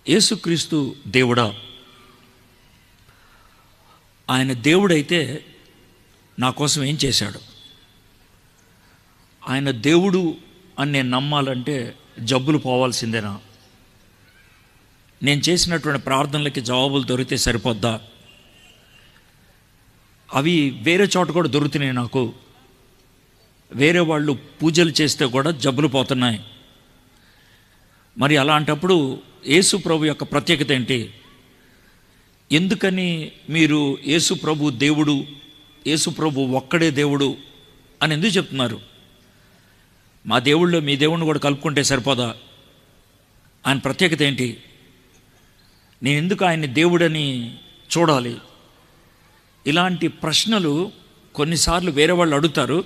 యేసుక్రీస్తు దేవుడా? ఆయన దేవుడైతే నా కోసం ఏం చేశాడు? ఆయన దేవుడు అని నేను నమ్మాలంటే జబ్బులు పోవాల్సిందేనా? నేను చేసినటువంటి ప్రార్థనలకి జవాబులు దొరికితే సరిపోద్దా? అవి వేరే చోట కూడా దొరుకుతున్నాయి. నాకు వేరే వాళ్ళు పూజలు చేస్తే కూడా జబ్బులు పోతున్నాయి. మరి అలాంటప్పుడు యేసు ప్రభు యొక్క ప్రత్యేకత ఏంటి? ఎందుకని మీరు యేసు ప్రభు దేవుడు, యేసు ప్రభు ఒక్కడే దేవుడు అని ఎందుకు చెప్తున్నారు? మా దేవుళ్ళో మీ దేవుడిని కూడా కలుపుకుంటే సరిపోదా? ఆయన ప్రత్యేకత ఏంటి? నేను ఎందుకు ఆయన్ని దేవుడని చూడాలి? ఇలాంటి ప్రశ్నలు కొన్నిసార్లు వేరే వాళ్ళు అడుగుతారు,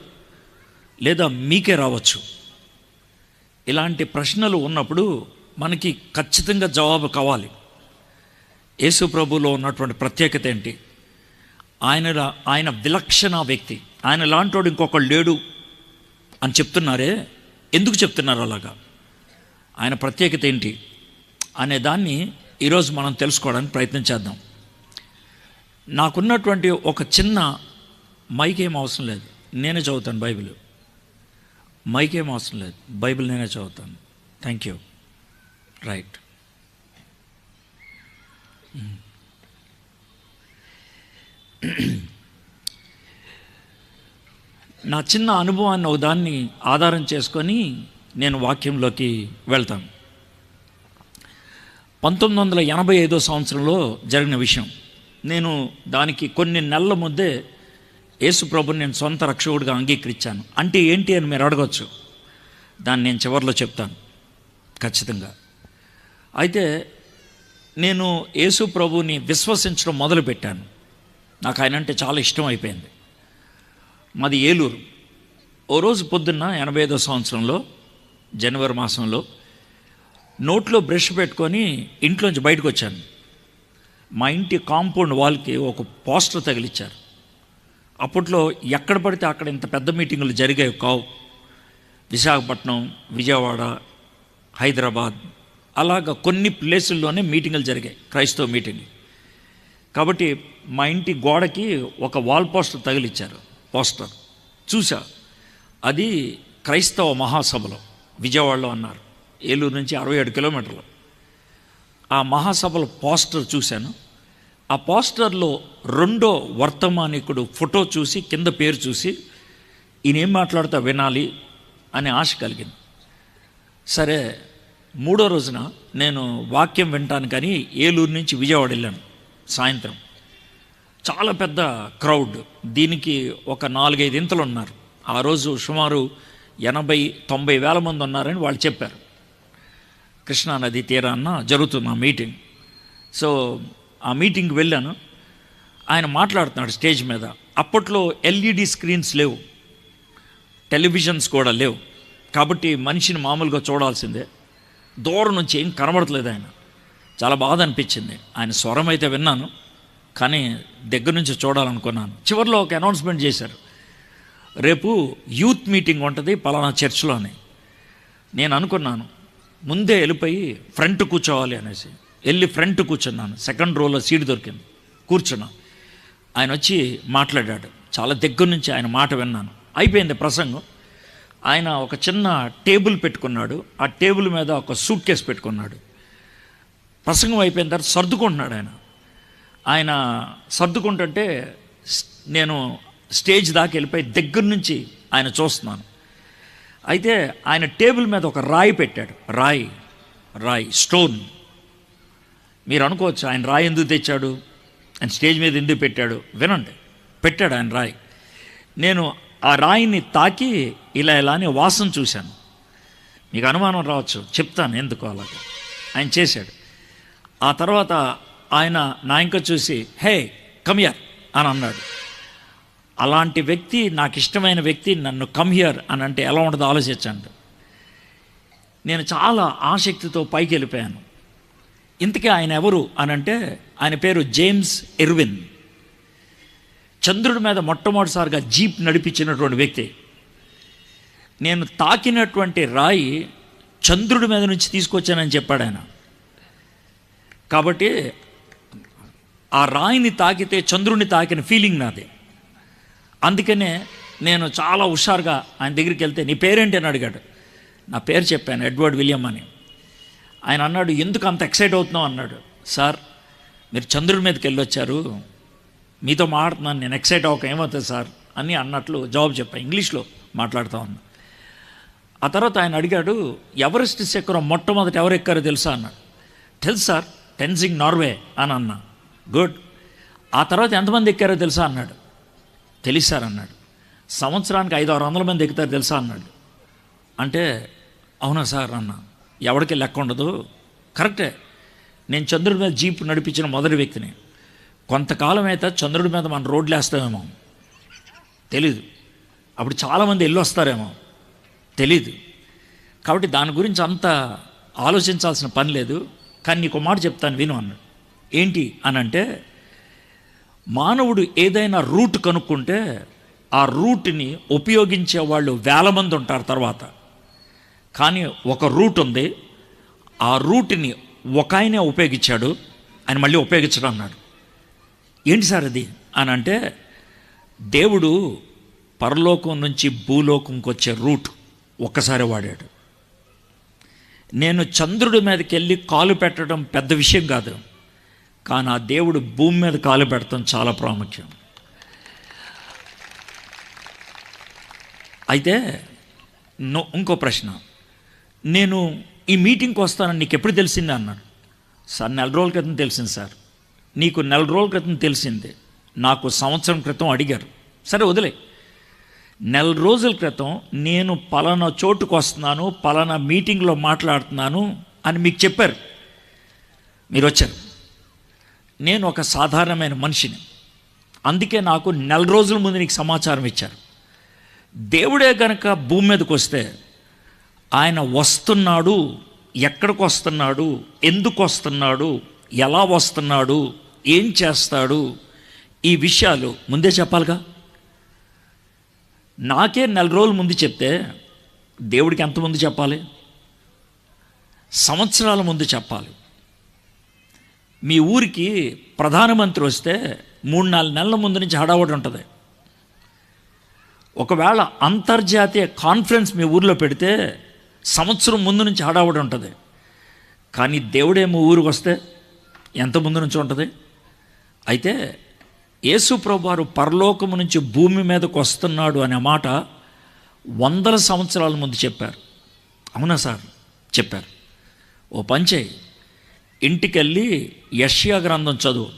లేదా మీకే రావచ్చు. ఇలాంటి ప్రశ్నలు ఉన్నప్పుడు మనకి ఖచ్చితంగా జవాబు కావాలి. యేసు ప్రభులో ఉన్నటువంటి ప్రత్యేకత ఏంటి? ఆయన విలక్షణ వ్యక్తి. ఆయన లాంటోడు ఇంకొకడు లేడు అని చెప్తున్నారే, ఎందుకు చెప్తున్నారు అలాగా? ఆయన ప్రత్యేకత ఏంటి అనే దాన్ని ఈరోజు మనం తెలుసుకోవడానికి ప్రయత్నం చేద్దాం. నాకున్నటువంటి ఒక చిన్న మైక్ ఏం అవసరం లేదు, నేనే చదువుతాను బైబిల్. మైక్ ఏం అవసరం లేదు, బైబిల్ నేనే చదువుతాను. Thank you. రైట్. నా చిన్న అనుభవాన్ని ఒక దాన్ని ఆధారం చేసుకొని నేను వాక్యంలోకి వెళ్తాను. 1985 సంవత్సరంలో జరిగిన విషయం. నేను దానికి కొన్ని నెలల ముందే యేసు ప్రభుని నేను సొంత రక్షకుడిగా అంగీకరించాను. అంటే ఏంటి అని మీరు అడగవచ్చు. దాన్ని నేను చివరిలో చెప్తాను ఖచ్చితంగా. అయితే నేను యేసు ప్రభుని విశ్వసించడం మొదలుపెట్టాను. నాకు ఆయన అంటే చాలా ఇష్టం అయిపోయింది. మాది ఏలూరు. ఓ రోజు పొద్దున్న 85 సంవత్సరంలో జనవరి మాసంలో నోట్లో బ్రష్ పెట్టుకొని ఇంట్లోంచి బయటకు వచ్చాను. మా ఇంటి కాంపౌండ్ వాల్కి ఒక పోస్టర్ తగిలిచ్చారు. అప్పట్లో ఎక్కడ పడితే అక్కడ ఇంత పెద్ద మీటింగులు జరిగాయి కావు. విశాఖపట్నం, విజయవాడ, హైదరాబాద్ అలాగా కొన్ని ప్లేసుల్లోనే మీటింగులు జరిగాయి, క్రైస్తవ మీటింగ్. కాబట్టి మా ఇంటి గోడకి ఒక వాల్ పోస్టర్ తగిలిచ్చారు. పోస్టర్ చూసా, అది క్రైస్తవ మహాసభలో విజయవాడలో అన్నారు. ఏలూరు నుంచి 67 కిలోమీటర్లు. ఆ మహాసభలో పోస్టర్ చూశాను. ఆ పోస్టర్లో రెండో వర్తమానికుడు ఫోటో చూసి కింద పేరు చూసి ఈయన ఏం మాట్లాడుతా వినాలి అనే ఆశ కలిగింది. సరే, మూడో రోజున నేను వాక్యం వినటానికని ఏలూరు నుంచి విజయవాడ వెళ్ళాను. సాయంత్రం చాలా పెద్ద క్రౌడ్. దీనికి ఒక 4-5 ఇంతలు ఉన్నారు. ఆ రోజు సుమారు 80-90 వేల మంది ఉన్నారని వాళ్ళు చెప్పారు. కృష్ణానది తీరాన జరుగుతుంది ఆ మీటింగ్. సో ఆ మీటింగ్కి వెళ్ళాను. ఆయన మాట్లాడుతున్నాడు స్టేజ్ మీద. అప్పట్లో ఎల్ఈడి స్క్రీన్స్ లేవు, టెలివిజన్స్ కూడా లేవు. కాబట్టి మనిషిని మామూలుగా చూడాల్సిందే. దూరం నుంచి ఏం కనబడట్లేదు. ఆయన చాలా బాధ అనిపించింది. ఆయన స్వరం అయితే విన్నాను, కానీ దగ్గర నుంచి చూడాలనుకున్నాను. చివరిలో ఒక అనౌన్స్మెంట్ చేశారు, రేపు యూత్ మీటింగ్ ఉంటుంది పలానా చర్చ్లో అని. నేను అనుకున్నాను, ముందే వెళ్ళిపోయి ఫ్రంట్ కూర్చోవాలి అనేసి వెళ్ళి ఫ్రంట్ కూర్చున్నాను. సెకండ్ రోలో సీట్ దొరికింది, కూర్చున్నా. ఆయన వచ్చి మాట్లాడాడు. చాలా దగ్గర నుంచి ఆయన మాట విన్నాను. అయిపోయింది ప్రసంగం. ఆయన ఒక చిన్న టేబుల్ పెట్టుకున్నాడు. ఆ టేబుల్ మీద ఒక సూట్ కేసు పెట్టుకున్నాడు. ప్రసంగం అయిపోయిన తర్వాత సర్దుకుంటున్నాడు. ఆయన సర్దుకుంటుంటే నేను స్టేజ్ దాకా వెళ్ళిపోయి దగ్గర నుంచి ఆయన చూస్తున్నాను. అయితే ఆయన టేబుల్ మీద ఒక రాయి పెట్టాడు. రాయి స్టోన్. మీరు అనుకోవచ్చు ఆయన రాయి ఎందుకు తెచ్చాడు, ఆయన స్టేజ్ మీద ఎందుకు పెట్టాడు. వినండి, పెట్టాడు ఆయన రాయి. నేను ఆ రాయిని తాకి ఇలా అని వాసన చూశాను. మీకు అనుమానం రావచ్చు, చెప్తాను ఎందుకు అలాగా. ఆయన చేశాడు. ఆ తర్వాత ఆయన నా ఇంక చూసి హే కమ్ హియర్ అని అన్నాడు. అలాంటి వ్యక్తి, నాకు ఇష్టమైన వ్యక్తి నన్ను కమ్ హియర్ అని అంటే ఎలా ఉండదో ఆలోచించండి. నేను చాలా ఆసక్తితో పైకి వెళ్ళిపోయాను. ఇంతకీ ఆయన ఎవరు అని అంటే ఆయన పేరు జేమ్స్ ఇర్విన్. చంద్రుడి మీద మొట్టమొదటిసారిగా జీప్ నడిపించినటువంటి వ్యక్తి. నేను తాకినటువంటి రాయి చంద్రుడి మీద నుంచి తీసుకొచ్చానని చెప్పాడు ఆయన. కాబట్టి ఆ రాయిని తాకితే చంద్రుని తాకిన ఫీలింగ్ నాది. అందుకనే నేను చాలా హుషారుగా ఆయన దగ్గరికి వెళ్తే, నీ పేరేంటి అని అడిగాడు. నా పేరు చెప్పాను, ఎడ్వర్డ్ విలియం అని. ఆయన అన్నాడు, ఎందుకు అంత ఎక్సైట్ అవుతున్నావు అన్నాడు. సార్, మీరు చంద్రుడి మీదకి వెళ్ళొచ్చారు, మీతో మాట్లాడుతున్నాను, నేను ఎక్సైట్ అవ్వక ఏమవుతుంది సార్ అని అన్నట్లు జవాబు చెప్పాను. ఇంగ్లీష్లో మాట్లాడుతూ ఉన్నా. ఆ తర్వాత ఆయన అడిగాడు, ఎవరెస్ట్ శిఖరం మొట్టమొదటి ఎవరు ఎక్కారో తెలుసా అన్నాడు. తెలుసు సార్, టెన్జింగ్ నార్వే అని అన్నా. గుడ్. ఆ తర్వాత ఎంతమంది ఎక్కారో తెలుసా అన్నాడు. తెలుసు సార్ అన్నాడు. సంవత్సరానికి 500-600 మంది ఎక్కుతారు తెలుసా అన్నాడు. అంటే అవునా సార్ అన్నా. ఎవరికి లెక్క ఉండదు. కరెక్టే, నేను చంద్రుడి మీద జీప్ నడిపించిన మొదటి వ్యక్తిని. కొంతకాలం అయితే చంద్రుడి మీద మనం రోడ్లు వేస్తామేమో తెలీదు, అప్పుడు చాలామంది వెళ్ళి వస్తారేమో తెలీదు. కాబట్టి దాని గురించి అంత ఆలోచించాల్సిన పని లేదు. కానీ నీకు మాట చెప్తాను విను అన్నాడు. ఏంటి అని అంటే, మానవుడు ఏదైనా రూట్ కనుక్కుంటే ఆ రూట్ని ఉపయోగించే వాళ్ళు వేల మంది ఉంటారు తర్వాత. కానీ ఒక రూట్ ఉంది, ఆ రూట్ని ఒక ఆయనే ఉపయోగించాడు, ఆయన మళ్ళీ ఉపయోగించడం అన్నాడు. ఏంటి సార్ అది అని అంటే, దేవుడు పరలోకం నుంచి భూలోకంకి వచ్చే రూట్ ఒక్కసారి వాడాడు. నేను చంద్రుడి మీదకి వెళ్ళి కాలు పెట్టడం పెద్ద విషయం కాదు, కానీ ఆ దేవుడు భూమి మీద కాలు పెడతాం చాలా ప్రాముఖ్యం. అయితే ఇంకో ప్రశ్న, నేను ఈ మీటింగ్కి వస్తానని నీకు ఎప్పుడు తెలిసింది అన్నాడు. సార్, 4 రోజుల క్రితం తెలిసింది సార్. నీకు 4 రోజుల క్రితం తెలిసింది, నాకు సంవత్సరం క్రితం అడిగారు. సరే వదిలే, 4 రోజుల క్రితం నేను పలానా చోటుకు వస్తున్నాను, పలానా మీటింగ్లో మాట్లాడుతున్నాను అని మీకు చెప్పారు, మీరు వచ్చారు. నేను ఒక సాధారణమైన మనిషిని, అందుకే నాకు 4 రోజుల ముందు నీకు సమాచారం ఇచ్చారు. దేవుడే కనుక భూమి మీదకి వస్తే ఆయన వస్తున్నాడు, ఎక్కడికి వస్తున్నాడు, ఎందుకు వస్తున్నాడు, ఎలా వస్తున్నాడు, ఏం చేస్తాడు, ఈ విషయాలు ముందే చెప్పాలిగా. నాకే 4 రోజుల ముందు చెప్తే దేవుడికి ఎంతమంది చెప్పాలి? సంవత్సరాల ముందు చెప్పాలి. మీ ఊరికి ప్రధానమంత్రి వస్తే 3-4 నెలల ముందు నుంచి హడావుడి ఉంటుంది. ఒకవేళ అంతర్జాతీయ కాన్ఫరెన్స్ మీ ఊరిలో పెడితే సంవత్సరం ముందు నుంచి హడావుడి ఉంటుంది. కానీ దేవుడేమో ఊరికి వస్తే ఎంత ముందు నుంచి ఉంటుంది? అయితే యేసు ప్రభువారు పరలోకము నుంచి భూమి మీదకు వస్తున్నాడు అనే మాట 100 సంవత్సరాల ముందు చెప్పారు. అవునా సార్? చెప్పారు. ఓ పంచే, ఇంటికెళ్ళి యెషయా గ్రంథం చదువు,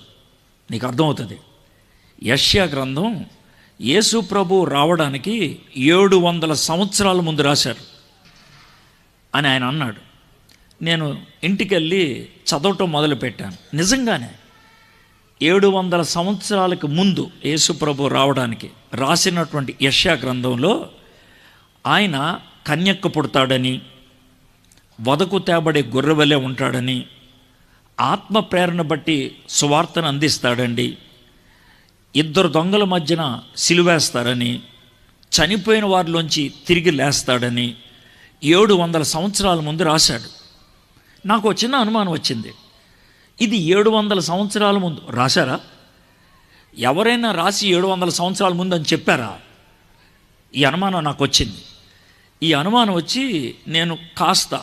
నీకు అర్థమవుతుంది. యెషయా గ్రంథం యేసు ప్రభు రావడానికి 700 సంవత్సరాల ముందు రాశారు అని ఆయన అన్నాడు. నేను ఇంటికెళ్ళి చదవటం మొదలుపెట్టాను. నిజంగానే 700 సంవత్సరాలకు ముందు యేసు ప్రభు రావడానికి రాసినటువంటి యెషయా గ్రంథంలో ఆయన కన్యక్క పుడతాడని, వదకు తేబడే గొర్రెవలే ఉంటాడని, ఆత్మ ప్రేరణ బట్టి సువార్తను అందిస్తాడండి, 2 దొంగల మధ్యన సిలువేస్తారని, చనిపోయిన వారిలోంచి తిరిగి లేస్తాడని 700 సంవత్సరాల ముందు రాశాడు. నాకు చిన్న అనుమానం వచ్చింది, ఇది 700 సంవత్సరాల ముందు రాశారా? ఎవరైనా రాసి 700 సంవత్సరాల ముందు అని చెప్పారా? ఈ అనుమానం నాకు వచ్చింది. ఈ అనుమానం వచ్చి నేను కాస్త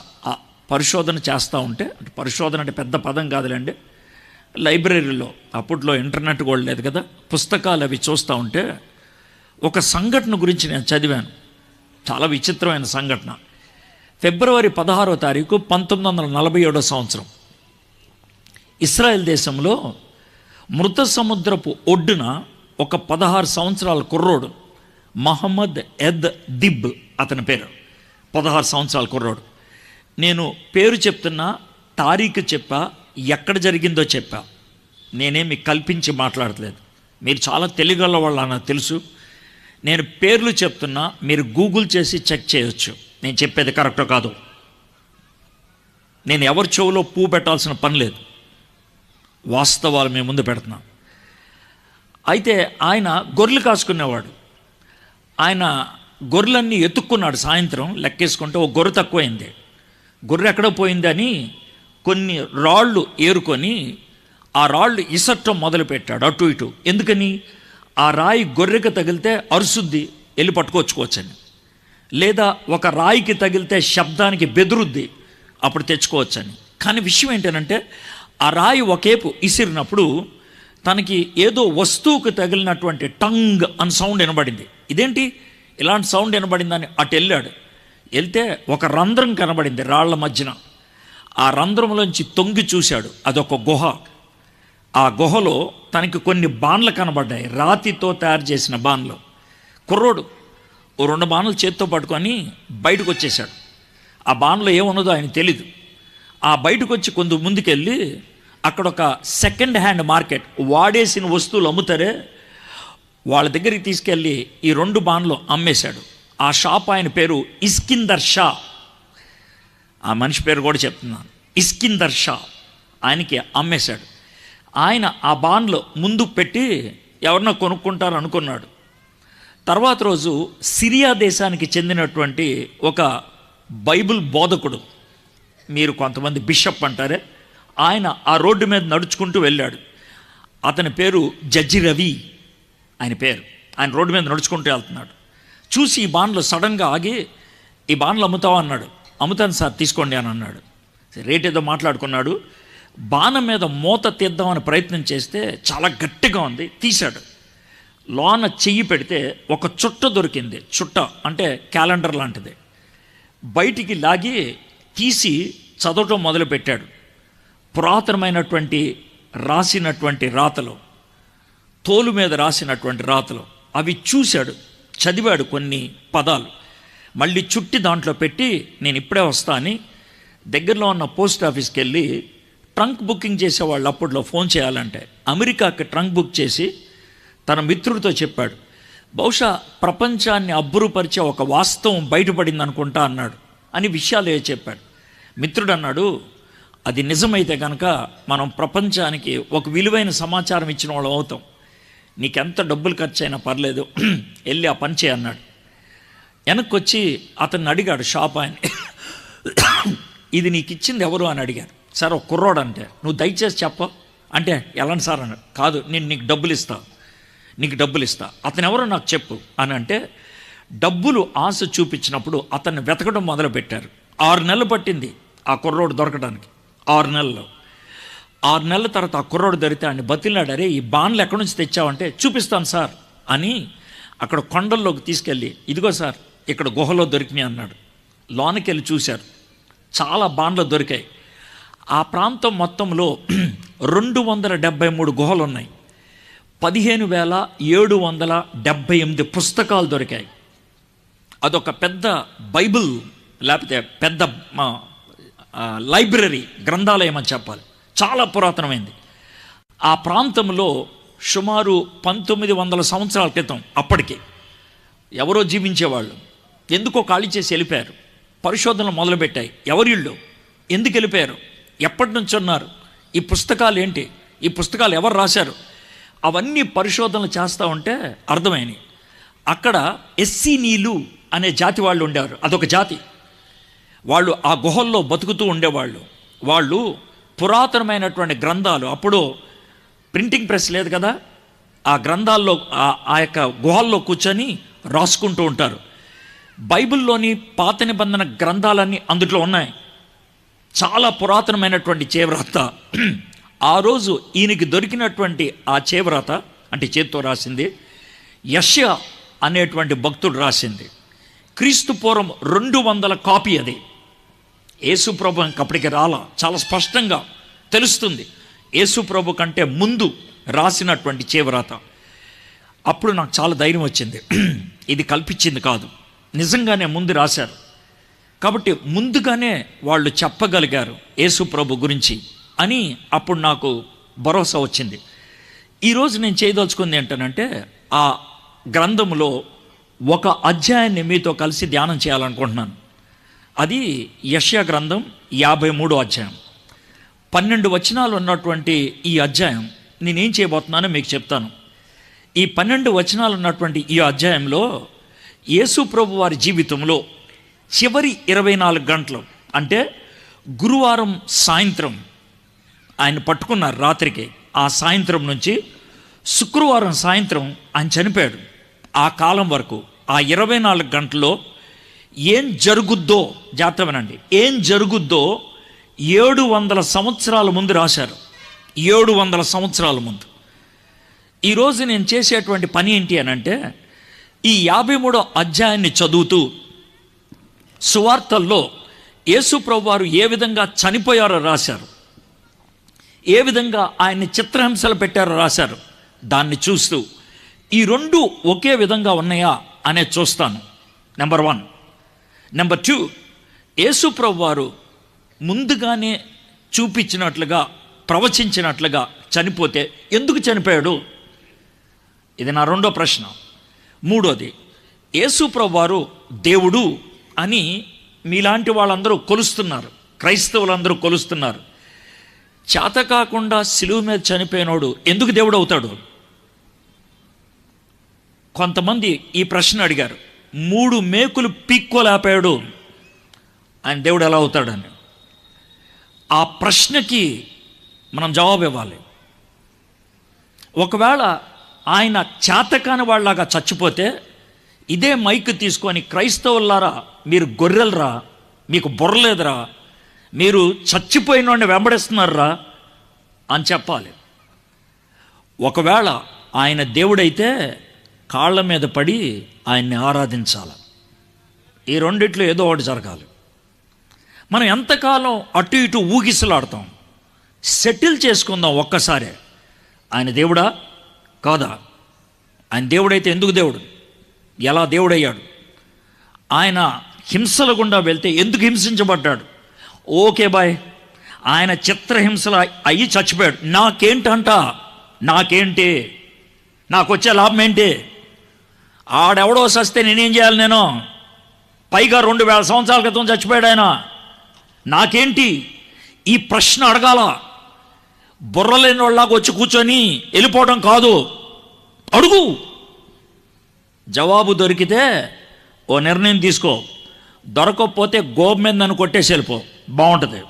పరిశోధన చేస్తూ ఉంటే, పరిశోధన అంటే పెద్ద పదం కాదులేండి, లైబ్రరీలో అప్పట్లో ఇంటర్నెట్ కూడా లేదు కదా, పుస్తకాలు అవి చూస్తూ ఉంటే ఒక సంఘటన గురించి నేను చదివాను. చాలా విచిత్రమైన సంఘటన. ఫిబ్రవరి 16వ తారీఖు 1947 సంవత్సరం ఇస్రాయెల్ దేశంలో మృత సముద్రపు ఒడ్డున ఒక 16 సంవత్సరాల కుర్రోడు, మహమ్మద్ ఎద్ దిబ్ అతని పేరు, 16 సంవత్సరాల కుర్రోడు. నేను పేరు చెప్తున్నా, తారీఖు చెప్పా, ఎక్కడ జరిగిందో చెప్పా. నేనేమి కల్పించి మాట్లాడట్లేదు. మీరు చాలా తెలియగల వాళ్ళు నాకు తెలుసు. నేను పేర్లు చెప్తున్నా, మీరు గూగుల్ చేసి చెక్ చేయొచ్చు నేను చెప్పేది కరెక్టో కాదు. నేను ఎవరి చెవులో పువ్వు పెట్టాల్సిన పని లేదు, వాస్తవాలు మేము ముందు పెడుతున్నాం. అయితే ఆయన గొర్రెలు కాసుకునేవాడు. ఆయన గొర్రెలన్నీ ఎత్తుక్కున్నాడు. సాయంత్రం లెక్కేసుకుంటే ఒక గొర్రె తక్కువైంది. గొర్రె ఎక్కడ పోయిందని కొన్ని రాళ్ళు ఏరుకొని ఆ రాళ్ళు ఇసట్టం మొదలుపెట్టాడు అటు ఇటు. ఎందుకని? ఆ రాయి గొర్రెకి తగిలితే అరుసుద్ది, వెళ్ళి పట్టుకొచ్చుకోవచ్చని. లేదా ఒక రాయికి తగిలితే శబ్దానికి బెదురుద్ది, అప్పుడు తెచ్చుకోవచ్చని. కానీ విషయం ఏంటంటే ఆ రాయి ఒకేపు ఇసిరినప్పుడు తనకి ఏదో వస్తువుకు తగిలినటువంటి టంగ్ అని సౌండ్ వినబడింది. ఇదేంటి ఇలాంటి సౌండ్ వినబడిందని అటు వెళ్ళాడు. వెళ్తే ఒక రంధ్రం కనబడింది రాళ్ల మధ్యన. ఆ రంధ్రంలోంచి తొంగి చూశాడు, అదొక గుహ. ఆ గుహలో తనకి కొన్ని బాణలు కనబడ్డాయి, రాతితో తయారు చేసిన బాణలు. కుర్రోడు ఓ 2 బాణలు చేత్తో పట్టుకొని బయటకు వచ్చేసాడు. ఆ బాణలో ఏమున్నదో ఆయన తెలీదు. ఆ బయటకు వచ్చి కొంత ముందుకెళ్ళి అక్కడ ఒక సెకండ్ హ్యాండ్ మార్కెట్, వాడేసిన వస్తువులు అమ్ముతారే వాళ్ళ దగ్గరికి తీసుకెళ్ళి ఈ 2 బాణలు అమ్మేశాడు. ఆ షాప్ ఆయన పేరు ఇస్కిందర్ షా. ఆ మనిషి పేరు కూడా చెప్తున్నాను, ఇస్కిందర్ షా. ఆయనకి అమ్మేశాడు. ఆయన ఆ బాండ్లు ముందు పెట్టి ఎవరన్నా కొనుక్కుంటారు అనుకున్నాడు. తర్వాత రోజు సిరియా దేశానికి చెందినటువంటి ఒక బైబిల్ బోధకుడు, మీరు కొంతమంది బిషప్ అంటారే, ఆయన ఆ రోడ్డు మీద నడుచుకుంటూ వెళ్ళాడు. అతని పేరు జడ్జి రవి ఆయన పేరు. ఆయన రోడ్డు మీద నడుచుకుంటూ వెళ్తున్నాడు. చూసి ఈ బాండ్లు సడన్గా ఆగి, ఈ బాండ్లు అమ్ముతావా అన్నాడు. అమ్ముతాను సార్, తీసుకోండి అని అన్నాడు. రేట్ ఏదో మాట్లాడుకున్నాడు. బాణం మీద మూత తీద్దామని ప్రయత్నం చేస్తే చాలా గట్టిగా ఉంది, తీశాడు. లోన చెయ్యి పెడితే ఒక చుట్ట దొరికింది. చుట్ట అంటే క్యాలెండర్ లాంటిది. బయటికి లాగి తీసి చదవటం మొదలుపెట్టాడు. పురాతనమైనటువంటి రాసినటువంటి రాతలు, తోలు మీద రాసినటువంటి రాతలు, అవి చూశాడు, చదివాడు కొన్ని పదాలు. మళ్ళీ చుట్టి దాంట్లో పెట్టి నేను ఇప్పుడే వస్తా అని దగ్గరలో ఉన్న పోస్ట్ ఆఫీస్కి వెళ్ళి ట్రంక్ బుకింగ్ చేసేవాళ్ళు అప్పట్లో ఫోన్ చేయాలంటే అమెరికాకి ట్రంక్ బుక్ చేసి తన మిత్రుడితో చెప్పాడు, బహుశా ప్రపంచాన్ని అబ్బురుపరిచే ఒక వాస్తవం బయటపడింది అనుకుంటా అన్నాడు. అని విషయాలు చెప్పాడు. మిత్రుడు అన్నాడు, అది నిజమైతే కనుక మనం ప్రపంచానికి ఒక విలువైన సమాచారం ఇచ్చిన వాళ్ళం అవుతాం. నీకెంత డబ్బులు ఖర్చు అయినా పర్లేదు, వెళ్ళి ఆ పని చేయి అన్నాడు. వెనక్కి వచ్చి అతన్ని అడిగాడు షాప్ ఆయన, ఇది నీకు ఇచ్చింది ఎవరు అని అడిగాడు. సార్ ఒక కుర్రోడు అంటే, నువ్వు దయచేసి చెప్ప అంటే, ఎలాంటి సార్ అన్నాడు. కాదు, నేను నీకు డబ్బులు ఇస్తా, అతను ఎవరో నాకు చెప్పు అని అంటే, డబ్బులు ఆశ చూపించినప్పుడు అతన్ని వెతకడం మొదలుపెట్టారు. 6 నెలలు పట్టింది ఆ కుర్రోడు దొరకడానికి. 6 నెలలు. 6 నెలల తర్వాత ఆ కుర్రోడు దొరికితే ఆయన బతిలాడు, అరే ఈ బాండ్లు ఎక్కడి నుంచి తెచ్చావంటే, చూపిస్తాను సార్ అని అక్కడ కొండల్లోకి తీసుకెళ్ళి, ఇదిగో సార్ ఇక్కడ గుహలో దొరికినాయి అన్నాడు. లోనికి వెళ్ళి చూశారు, చాలా బాండ్లు దొరికాయి. ఆ ప్రాంతం మొత్తంలో 273 గుహలు ఉన్నాయి. 15,778 పుస్తకాలు దొరికాయి. అదొక పెద్ద బైబిల్, లేకపోతే పెద్ద లైబ్రరీ, గ్రంథాలయం అని చెప్పాలి. చాలా పురాతనమైంది. ఆ ప్రాంతంలో సుమారు 1900 సంవత్సరాల క్రితం అప్పటికి ఎవరో జీవించేవాళ్ళు. ఎందుకో ఖాళీ చేసి వెళ్ళిపోయారు. పరిశోధనలు మొదలుపెట్టాయి. ఎవరిళ్ళు, ఎందుకు వెళ్ళిపోయారు, ఎప్పటి నుంచి ఉన్నారు, ఈ పుస్తకాలు ఏంటి, ఈ పుస్తకాలు ఎవరు రాశారు, అవన్నీ పరిశోధనలు చేస్తూ ఉంటే అర్థమైనవి. అక్కడ ఎస్సీనీలు అనే జాతి వాళ్ళు ఉండేవారు. అదొక జాతి. వాళ్ళు ఆ గుహల్లో బతుకుతూ ఉండేవాళ్ళు. వాళ్ళు పురాతనమైనటువంటి గ్రంథాలు, అప్పుడు ప్రింటింగ్ ప్రెస్ లేదు కదా, ఆ గ్రంథాల్లో ఆ యొక్క గుహల్లో కూర్చొని రాసుకుంటూ ఉంటారు. బైబిల్లోని పాత నిబంధన గ్రంథాలన్నీ అందులో ఉన్నాయి. చాలా పురాతనమైనటువంటి చేవ్రాత. ఆ రోజు ఈయనకి దొరికినటువంటి ఆ చేవ్రాత అంటే చేత్తో రాసింది యెషయా అనేటువంటి భక్తుడు రాసింది. క్రీస్తు పూర్వం 200 కాపీ అది. యేసు ప్రభు అప్పటికి రాలా, చాలా స్పష్టంగా తెలుస్తుంది. యేసు ప్రభు కంటే ముందు రాసినటువంటి చేవ్రాత. అప్పుడు నాకు చాలా ధైర్యం వచ్చింది, ఇది కల్పించింది కాదు, నిజంగానే ముందు రాశారు. కాబట్టి ముందుగానే వాళ్ళు చెప్పగలిగారు యేసు ప్రభు గురించి అని అప్పుడు నాకు భరోసా వచ్చింది. ఈరోజు నేను చేయదలుచుకుంది ఏంటంటే, ఆ గ్రంథంలో ఒక అధ్యాయాన్ని మీతో కలిసి ధ్యానం చేయాలనుకుంటున్నాను. అది యెషయా గ్రంథం 53వ అధ్యాయం. 12 వచనాలు ఉన్నటువంటి ఈ అధ్యాయం నేనేం చేయబోతున్నానో మీకు చెప్తాను. ఈ 12 వచనాలు ఉన్నటువంటి ఈ అధ్యాయంలో యేసు ప్రభు వారి జీవితంలో చివరి 24 గంటలు, అంటే గురువారం సాయంత్రం ఆయన పట్టుకున్నారు రాత్రికి. ఆ సాయంత్రం నుంచి శుక్రవారం సాయంత్రం ఆయన చనిపోయాడు. ఆ కాలం వరకు ఆ 24 గంటల్లో ఏం జరుగుద్దో జాగ్రత్తమేనండి, ఏం జరుగుద్దో 700 సంవత్సరాల ముందు రాశారు. 700 సంవత్సరాల ముందు. ఈరోజు నేను చేసేటువంటి పని ఏంటి అని అంటే, ఈ 53వ అధ్యాయాన్ని చదువుతూ సువార్తల్లో యేసు ప్రభువు వారు ఏ విధంగా చనిపోయారో రాశారు, ఏ విధంగా ఆయన్ని చిత్రహింసలు పెట్టారో రాశారు. దాన్ని చూస్తూ ఈ రెండు ఒకే విధంగా ఉన్నాయా అనేది చూస్తాను. నెంబర్ 1. నెంబర్ 2, యేసు ప్రభువు వారు ముందుగానే చూపించినట్లుగా ప్రవచించినట్లుగా చనిపోతే ఎందుకు చనిపోయాడు? ఇది నా రెండో ప్రశ్న. మూడోది, యేసు ప్రభువు వారు దేవుడు అని మీలాంటి వాళ్ళందరూ కొలుస్తున్నారు, క్రైస్తవులందరూ కొలుస్తున్నారు. చేత కాకుండా సిలువ మీద చనిపోయినోడు ఎందుకు దేవుడు అవుతాడు? కొంతమంది ఈ ప్రశ్న అడిగారు. 3 మేకులు పీక్కోలేపాడు, ఆయన దేవుడు ఎలా అవుతాడని. ఆ ప్రశ్నకి మనం జవాబు ఇవ్వాలి. ఒకవేళ ఆయన చేతకాని వాళ్ళలాగా చచ్చిపోతే ఇదే మైక్ తీసుకొని, క్రైస్తవులారా మీరు గొర్రెలరా, మీకు బుర్రలేదురా, మీరు చచ్చిపోయిన వాడిని వెంబడిస్తున్నారా అని చెప్పాలి. ఒకవేళ ఆయన దేవుడైతే కాళ్ళ మీద పడి ఆయన్ని ఆరాధించాలి. ఈ రెండిట్లో ఏదో ఒకటి జరగాలి. మనం ఎంతకాలం అటు ఇటు ఊగిసలాడతాం? సెటిల్ చేసుకుందాం ఒక్కసారే. ఆయన దేవుడా కాదా? ఆయన దేవుడైతే ఎందుకు దేవుడు? ఎలా దేవుడయ్యాడు? ఆయన హింసల గుండా వెళ్తే ఎందుకు హింసించబడ్డాడు? ఓకే బాయ్, ఆయన చిత్రహింసలు అయ్యి చచ్చిపోయాడు. నాకేంటంట? నాకేంటి? నాకు వచ్చే లాభం ఏంటి? ఆడెవడో సస్తే నేనేం చేయాలి? నేను పైగా 2000 సంవత్సరాల క్రితం చచ్చిపోయాడు ఆయన. నాకేంటి? ఈ ప్రశ్న అడగాల. బుర్రలేని వాళ్ళలాగా వచ్చి కూర్చొని వెళ్ళిపోవడం కాదు. అడుగు. జవాబు దొరికితే ఓ నిర్ణయం తీసుకో, దొరకకపోతే గోబు మీద నన్ను కొట్టేసి వెళ్ళిపో, బాగుంటుంది.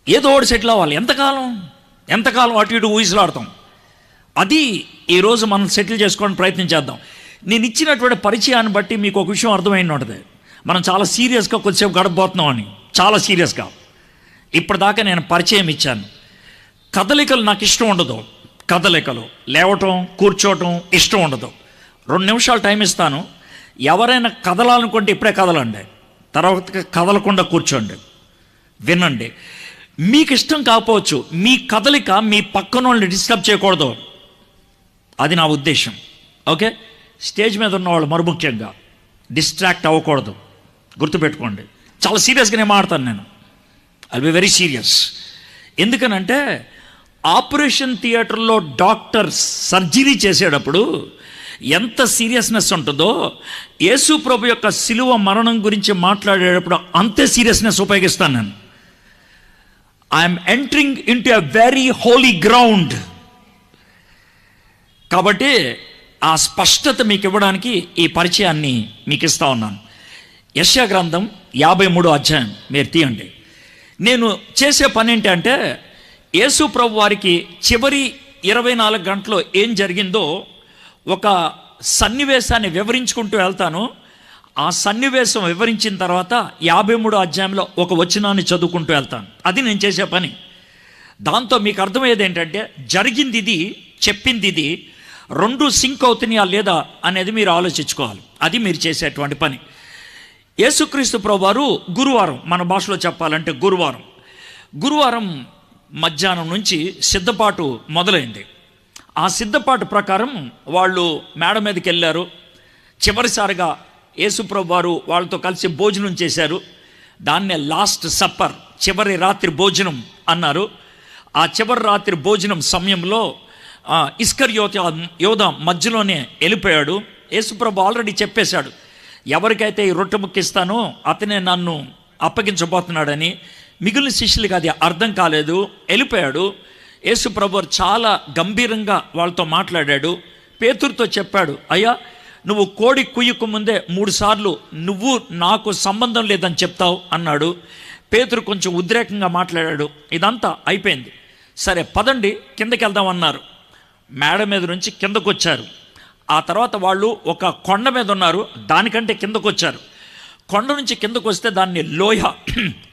ఏదో ఒకటి సెటిల్ అవ్వాలి. ఎంతకాలం అటు ఇటు ఊహిసలాడతాం? అది ఈరోజు మనం సెటిల్ చేసుకోవడానికి ప్రయత్నం చేద్దాం. నేను ఇచ్చినటువంటి పరిచయాన్ని బట్టి మీకు ఒక విషయం అర్థమైంది ఉంటుంది. మనం చాలా సీరియస్గా కొద్దిసేపు గడపబోతున్నాం అని, చాలా సీరియస్గా. ఇప్పటిదాకా నేను పరిచయం ఇచ్చాను. కదలికలు నాకు ఇష్టం ఉండదు. కదలికలు, లేవటం కూర్చోవటం ఇష్టం ఉండదు. 2 నిమిషాలు టైం ఇస్తాను. ఎవరైనా కదలాలనుకుంటే ఇప్పుడే కదలండి, తర్వాత కదలకుండా కూర్చోండి, వినండి. మీకు ఇష్టం కాకపోవచ్చు, మీ కదలిక మీ పక్కన వాళ్ళని డిస్టర్బ్ చేయకూడదు, అది నా ఉద్దేశం. ఓకే, స్టేజ్ మీద ఉన్నవాళ్ళు మరి ముఖ్యంగా డిస్ట్రాక్ట్ అవ్వకూడదు, గుర్తుపెట్టుకోండి. చాలా సీరియస్గా నేను మాట్లాడతాను. నేను ఐల్ బి వెరీ సీరియస్. ఎందుకనంటే ఆపరేషన్ థియేటర్లో డాక్టర్ సర్జరీ చేసేటప్పుడు ఎంత సీరియస్నెస్ ఉంటుందో, యేసు ప్రభు యొక్క సిలువ మరణం గురించి మాట్లాడేటప్పుడు అంతే సీరియస్నెస్ ఉపయోగిస్తాను నేను. I'm entering in to a very holy ground. కాబట్టి ఆ స్పష్టత మీకు ఇవ్వడానికి ఈ పరిచయాన్ని మీకు ఇస్తా ఉన్నాను. యెషయా గ్రంథం 53వ అధ్యాయం మీరు తీయండి. నేను చేసే పని ఏంటంటే, యేసు ప్రభు వారికి చివరి 24 గంటల్లో ఏం జరిగిందో ఒక సన్నివేశాన్ని వివరించుకుంటూ వెళ్తాను. ఆ సన్నివేశం వివరించిన తర్వాత 53వ అధ్యాయంలో ఒక వచనాన్ని చదువుకుంటూ వెళ్తాను. అది నేను చేసే పని. దాంతో మీకు అర్థమయ్యేది ఏంటంటే, జరిగింది ఇది, చెప్పింది ఇది, 2 సింక్ అవుతున్నాయా లేదా అనేది మీరు ఆలోచించుకోవాలి. అది మీరు చేసేటువంటి పని. యేసుక్రీస్తు ప్రభువారు గురువారం, మన భాషలో చెప్పాలంటే గురువారం మధ్యాహ్నం నుంచి సిద్ధపాటు మొదలైంది. ఆ సిద్ధపాటు ప్రకారం వాళ్ళు మేడ మీదకి వెళ్ళారు. చివరిసారిగా యేసు ప్రభువారు వాళ్ళతో కలిసి భోజనం చేశారు. దాన్నే లాస్ట్ సప్పర్, చివరి రాత్రి భోజనం అన్నారు. ఆ చివరి రాత్రి భోజనం సమయంలో యోధ మధ్యలోనే వెళ్ళిపోయాడు. యేసు ప్రభు ఆల్రెడీ చెప్పేశాడు, ఎవరికైతే ఈ రొట్టె ముక్కిస్తానో అతనే నన్ను అప్పగించబోతున్నాడని. మిగిలిన శిష్యులకి అది అర్థం కాలేదు, వెళ్ళిపోయాడు. యేసు ప్రభు చాలా గంభీరంగా వాళ్ళతో మాట్లాడాడు. పేతురుతో చెప్పాడు, అయ్యా నువ్వు కోడి కుయ్యకు ముందే 3 సార్లు నువ్వు నాకు సంబంధం లేదని చెప్తావు అన్నాడు. పేతురు కొంచెం ఉద్రేకంగా మాట్లాడాడు. ఇదంతా అయిపోయింది. సరే పదండి కిందకి వెళ్దామన్నారు. మేడ మీద నుంచి కిందకు వచ్చారు. ఆ తర్వాత వాళ్ళు ఒక కొండ మీద ఉన్నారు, దానికంటే కిందకు వచ్చారు. కొండ నుంచి కిందకు వస్తే దాన్ని లోయ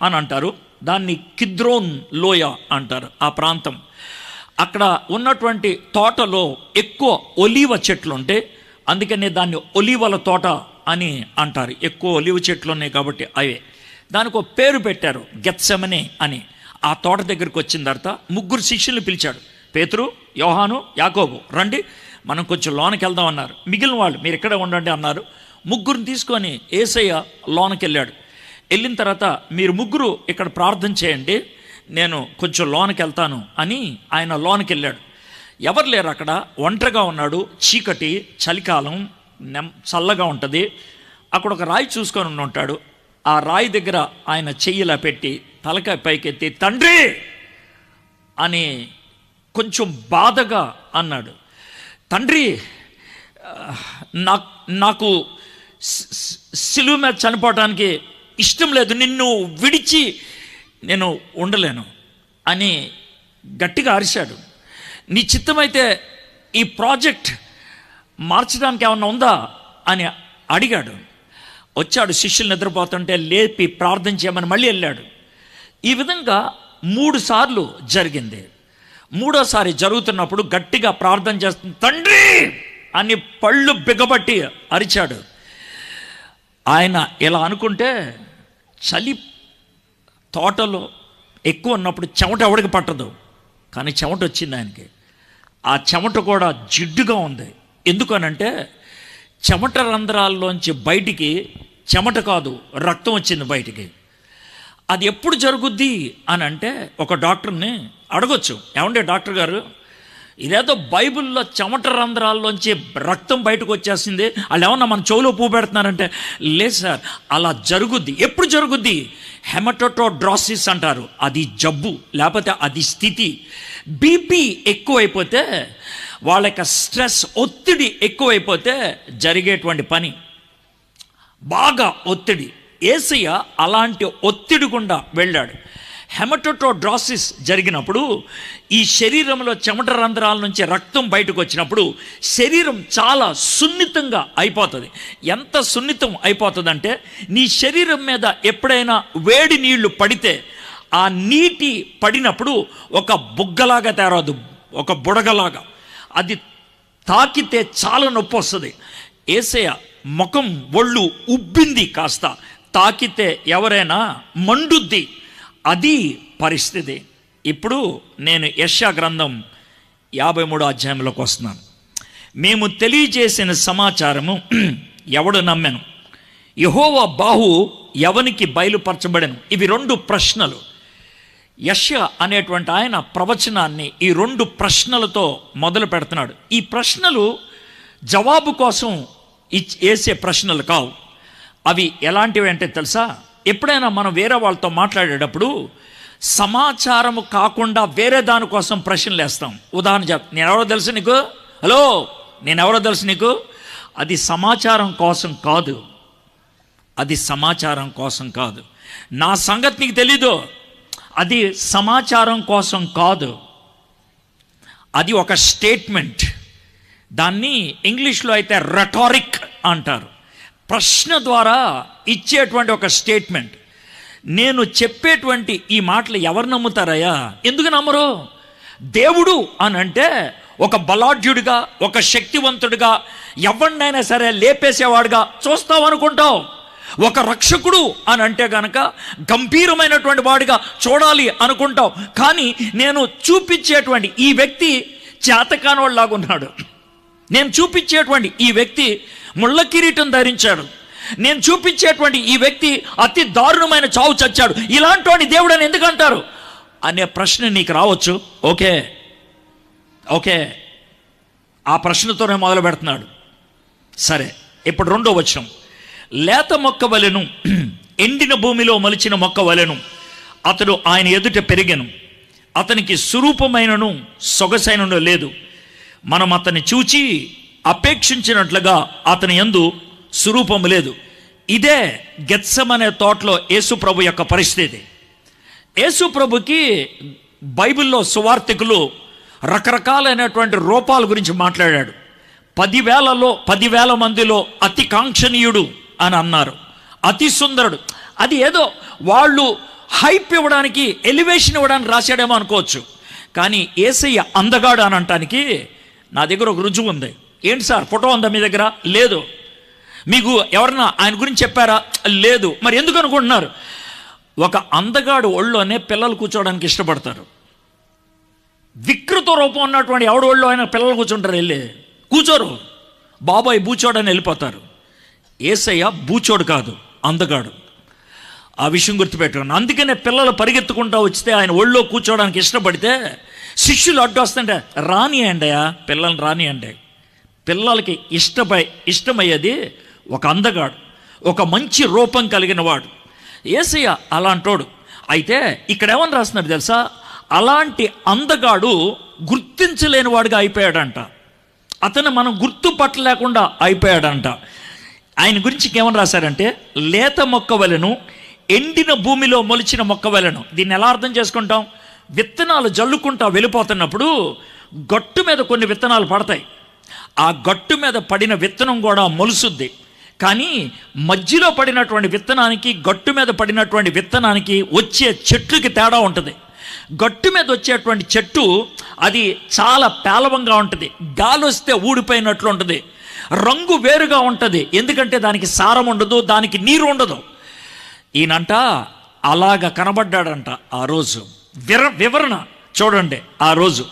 అని అంటారు, దాన్ని కిద్రోన్ లోయ అంటారు ఆ ప్రాంతం. అక్కడ ఉన్నటువంటి తోటలో ఎక్కువ ఒలీవ చెట్లు ఉంటే అందుకనే దాన్ని ఒలీవల తోట అని అంటారు. ఎక్కువ ఒలీవ చెట్లు ఉన్నాయి కాబట్టి అవే. దానికి ఒక పేరు పెట్టారు, గెత్సెమనే అని. ఆ తోట దగ్గరికి వచ్చిన తర్వాత 3 శిష్యుల్ని పిలిచాడు. పేతురు, యోహాను, యాకోబు, రండి మనం కొంచెం లోనకి వెళ్దాం అన్నారు. మిగిలిన వాళ్ళు మీరు ఇక్కడే ఉండండి అన్నారు. 3 తీసుకొని యేసయ్య లోనకి వెళ్ళాడు. వెళ్ళిన తర్వాత మీరు 3 ఇక్కడ ప్రార్థన చేయండి, నేను కొంచెం లోనకి వెళ్తాను అని ఆయన లోనకి వెళ్ళాడు. ఎవరు లేరు అక్కడ, ఒంటరిగా ఉన్నాడు. చీకటి, చలికాలం, చల్లగా ఉంటుంది. అక్కడ ఒక రాయి చూసుకొని ఉంటాడు. ఆ రాయి దగ్గర ఆయన చెయ్యిలా పెట్టి తలకాయ పైకెత్తి తండ్రి అని కొంచెం బాధగా అన్నాడు. తండ్రి, నాకు సిలువ మీద చనిపోవడానికి ఇష్టం లేదు, నిన్ను విడిచి నేను ఉండలేను అని గట్టిగా అరిశాడు. నీ చిత్తమైతే ఈ ప్రాజెక్ట్ మార్చడానికి ఏమన్నా ఉందా అని అడిగాడు. వచ్చాడు, శిష్యులు నిద్రపోతుంటే లేపి ప్రార్థన చేయమని మళ్ళీ వెళ్ళాడు. ఈ విధంగా 3 సార్లు జరిగింది. 3వసారి జరుగుతున్నప్పుడు గట్టిగా ప్రార్థన చేస్తుంది, తండ్రి అని పళ్ళు బిగబట్టి అరిచాడు. ఆయన ఇలా అనుకుంటే చలి తోటలో ఎక్కువ ఉన్నప్పుడు చెమట ఎవడికి పట్టదు, కానీ చెమట వచ్చింది ఆయనకి. ఆ చెమట కూడా జిడ్డుగా ఉంది. ఎందుకనంటే చెమట రంధ్రాల్లోంచి బయటికి చెమట కాదు, రక్తం వచ్చింది బయటికి. అది ఎప్పుడు జరుగుద్ది అని అంటే ఒక డాక్టర్ని అడగొచ్చు, ఏమంటే డాక్టర్ గారు ఇదేదో బైబిల్లో చెమట రంధ్రాల్లోంచి రక్తం బయటకు వచ్చేసింది, వాళ్ళు ఏమన్నా మన చెవులో పువ్వు పెడుతున్నారంటే, లేదు సార్ అలా జరుగుద్ది. ఎప్పుడు జరుగుద్ది? హెమటోట్రోడ్రాసిస్ అంటారు, అది జబ్బు, లేకపోతే అది స్థితి. బీపీ ఎక్కువైపోతే, వాళ్ళ యొక్క స్ట్రెస్, ఒత్తిడి ఎక్కువైపోతే జరిగేటువంటి పని, బాగా ఒత్తిడి. యేసయ్య అలాంటి ఒత్తిడి గుండా వెళ్ళాడు. హెమటోట్రోడ్రాసిస్ జరిగినప్పుడు ఈ శరీరంలో చెమట రంధ్రాల నుంచి రక్తం బయటకు వచ్చినప్పుడు శరీరం చాలా సున్నితంగా అయిపోతుంది. ఎంత సున్నితం అయిపోతుందంటే, నీ శరీరం మీద ఎప్పుడైనా వేడి నీళ్లు పడితే ఆ నీటి పడినప్పుడు ఒక బుగ్గలాగా తయారవదు, ఒక బుడగలాగా అది తాకితే చాలా నొప్పి వస్తుంది. యేసయ్య ముఖం ఒళ్ళు ఉబ్బింది, కాస్త తాకితే ఎవరైనా మండుద్ది, అది పరిస్థితి. ఇప్పుడు నేను యెషయా గ్రంథం 53వ అధ్యాయంలోకి వస్తున్నాను. మేము తెలియజేసిన సమాచారము ఎవడు నమ్మెను, యెహోవా బాహు ఎవనికి బయలుపరచబడెను. ఇవి 2 ప్రశ్నలు. యెషయా అనేటువంటి ఆయన ప్రవచనాన్ని ఈ 2 ప్రశ్నలతో మొదలు పెడుతున్నాడు. ఈ ప్రశ్నలు జవాబు కోసం వేసే ప్రశ్నలు కావు. అవి ఎలాంటివి అంటే తెలుసా? ఎప్పుడైనా మనం వేరే వాళ్ళతో మాట్లాడేటప్పుడు సమాచారము కాకుండా వేరే దానికోసం ప్రశ్నలు వేస్తాం. ఉదాహరణ చెప్తా, నేనెవరో తెలుసు నీకు, హలో నేనెవరో తెలుసు నీకు, అది సమాచారం కోసం కాదు, అది సమాచారం కోసం కాదు. నా సంగతి నీకు తెలీదు, అది సమాచారం కోసం కాదు, అది ఒక స్టేట్మెంట్. దాన్ని ఇంగ్లీష్లో అయితే రెటారిక్ అంటారు. ప్రశ్న ద్వారా ఇచ్చేటువంటి ఒక స్టేట్మెంట్. నేను చెప్పేటువంటి ఈ మాటలు ఎవరు నమ్ముతారయ్యా? ఎందుకు నమ్మరు? దేవుడు అని అంటే ఒక బలాఢ్యుడిగా, ఒక శక్తివంతుడిగా, ఎవరినైనా సరే లేపేసేవాడుగా చూస్తావు అనుకుంటావు. ఒక రక్షకుడు అని అంటే కనుక గంభీరమైనటువంటి వాడిగా చూడాలి అనుకుంటావు. కానీ నేను చూపించేటువంటి ఈ వ్యక్తి చేతకానోళ్ళలాగా ఉన్నాడు. నేను చూపించేటువంటి ఈ వ్యక్తి ముళ్ళ కిరీటం ధరించాడు. నేను చూపించేటువంటి ఈ వ్యక్తి అతి దారుణమైన చావు చచ్చాడు. ఇలాంటి వాడిని దేవుడు అని ఎందుకు అంటారు అనే ప్రశ్న నీకు రావచ్చు. ఓకే ఓకే, ఆ ప్రశ్నతోనే మొదలు పెడుతున్నాడు. సరే, ఇప్పుడు 2వ వచనం, లేత మొక్క వలెను ఎండిన భూమిలో మొలిచిన మొక్క వలెను అతడు ఆయన ఎదుట పెరిగెను, అతనికి స్వరూపమైనను సొగసైనను లేదు. మనం అతన్ని చూచి అపేక్షించినట్లుగా అతని యందు స్వరూపము లేదు. ఇదే గెత్సెమనే తోటలో యేసు ప్రభు యొక్క పరిస్థితి. యేసు ప్రభుకి బైబిల్లో సువార్తికులు రకరకాలైనటువంటి రూపాల గురించి మాట్లాడాడు. 10,000 మందిలో అతి కాంక్షణీయుడు అని అన్నారు, అతి సుందరుడు. అది ఏదో వాళ్ళు హైప్ ఇవ్వడానికి, ఎలివేషన్ ఇవ్వడానికి రాశాడేమో అనుకోవచ్చు. కానీ యేసయ్య అందగాడు అని అనటానికి నా దగ్గర ఒక రుజువు ఉంది. ఏంటి సార్, ఫోటో ఉందా మీ దగ్గర? లేదు. మీకు ఎవరన్నా ఆయన గురించి చెప్పారా? లేదు. మరి ఎందుకు అనుకుంటున్నారు? ఒక అందగాడు ఒళ్ళోనే పిల్లలు కూర్చోవడానికి ఇష్టపడతారు. వికృత రూపం ఉన్నటువంటి ఎవడు ఒళ్ళో అయినా పిల్లలు కూర్చుంటారు, వెళ్ళి కూర్చోరు. బాబాయ్ బూచోడని వెళ్ళిపోతారు. యేసయ్య బూచోడు కాదు, అందగాడు. ఆ విషయం గుర్తుపెట్టుకున్నాను. అందుకనే పిల్లలు పరిగెత్తుకుంటూ వచ్చితే ఆయన ఒళ్ళో కూర్చోవడానికి ఇష్టపడితే శిష్యులు అడ్డు వస్తుంటే రానియండి, పిల్లల్ని రానియండి. పిల్లలకి ఇష్టమయ్యేది ఒక అందగాడు, ఒక మంచి రూపం కలిగిన వాడు. యేసయ్య అలాంటోడు. అయితే ఇక్కడ ఏమని రాస్తున్నారు తెలుసా? అలాంటి అందగాడు గుర్తించలేని వాడుగా అయిపోయాడంట. అతను మనం గుర్తుపట్టలేకుండా అయిపోయాడంట. ఆయన గురించి ఏమని రాశారంటే, లేత మొక్క వలెను, ఎండిన భూమిలో మొలిచిన మొక్క వలెను. దీన్ని ఎలా అర్థం చేసుకుంటాం? విత్తనాలు జల్లుకుంటా వెళ్ళిపోతున్నప్పుడు గట్టు మీద కొన్ని విత్తనాలు పడతాయి. ఆ గట్టు మీద పడిన విత్తనం కూడా మొలుసుద్ది. కానీ మధ్యలో పడినటువంటి విత్తనానికి, గట్టు మీద పడినటువంటి విత్తనానికి వచ్చే చెట్లుకి తేడా ఉంటుంది. గట్టు మీద వచ్చేటువంటి చెట్టు అది చాలా పేలవంగా ఉంటుంది, గాలి వస్తే ఊడిపోయినట్లు ఉంటుంది, రంగు వేరుగా ఉంటుంది. ఎందుకంటే దానికి సారం ఉండదు, దానికి నీరు ఉండదు. ఈయనంట అలాగ కనబడ్డాడంట ఆ రోజు. వివరణ చూడండి. ఆ రోజు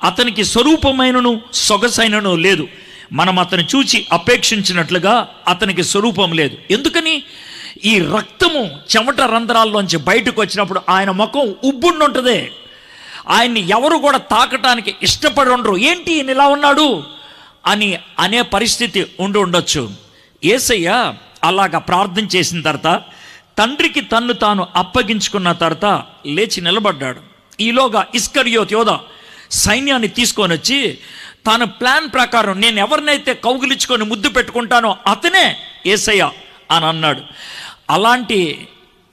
అతనికి స్వరూపమైనను సొగసైనను లేదు. మనం అతను చూచి అపేక్షించినట్లుగా అతనికి స్వరూపం లేదు. ఎందుకని? ఈ రక్తము చెమట రంధ్రాల్లోంచి బయటకు వచ్చినప్పుడు ఆయన ముఖం ఉబ్బుండుంటుంది. ఆయన్ని ఎవరు కూడా తాకటానికి ఇష్టపడి ఉండరు. ఏంటి ఈయన ఇలా ఉన్నాడు అని అనే పరిస్థితి ఉండొచ్చు. యేసయ్య అలాగా ప్రార్థన చేసిన తర్వాత, తండ్రికి తన్ను తాను అప్పగించుకున్న తర్వాత లేచి నిలబడ్డాడు. ఈలోగా ఇస్కరియోతు యోధ సైన్యాన్ని తీసుకొని వచ్చి తన ప్లాన్ ప్రకారం నేను ఎవరినైతే కౌగిలించుకొని ముద్దు పెట్టుకుంటానో అతనే యేసయ్య అని అన్నాడు. అలాంటి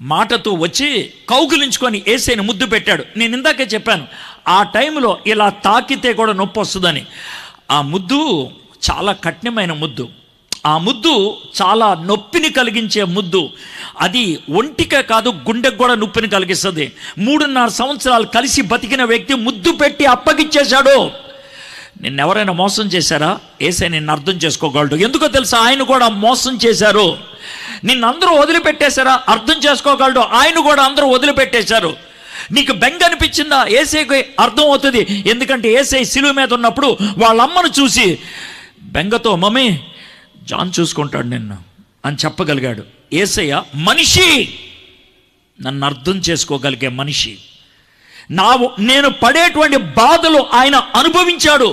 మాటతో వచ్చి కౌగిలించుకొని యేసయ్యని ముద్దు పెట్టాడు. నేను ఇందాకే చెప్పాను, ఆ టైంలో ఇలా తాకితే కూడా నొప్పి వస్తుందని. ఆ ముద్దు చాలా కఠినమైన ముద్దు. ఆ ముద్దు చాలా నొప్పిని కలిగించే ముద్దు. అది ఒంటికే కాదు, గుండెకు కూడా నొప్పిని కలిగిస్తుంది. 3.5 సంవత్సరాలు కలిసి బతికిన వ్యక్తి ముద్దు పెట్టి అప్పగిచ్చేశాడు. నిన్నెవరైనా మోసం చేశారా? యేసయ్య నిన్ను అర్థం చేసుకోగలడు. ఎందుకో తెలుసా? ఆయన కూడా మోసం చేశారు. నిన్నందరూ వదిలిపెట్టేశారా? అర్థం చేసుకోగలడు. ఆయన కూడా అందరూ వదిలిపెట్టేశారు. నీకు బెంగ అనిపించిందా? యేసయ్యకి అర్థం అవుతుంది. ఎందుకంటే యేసయ్య శిలువ మీద ఉన్నప్పుడు వాళ్ళ అమ్మను చూసి బెంగతో, మమ్మీ జాన్ చూసుకుంటాడు నిన్ను అని చెప్పగలిగాడు. యేసయ్య మనిషి, నన్ను అర్థం చేసుకోగలిగే మనిషి. నేను పడేటువంటి బాధలు ఆయన అనుభవించాడు.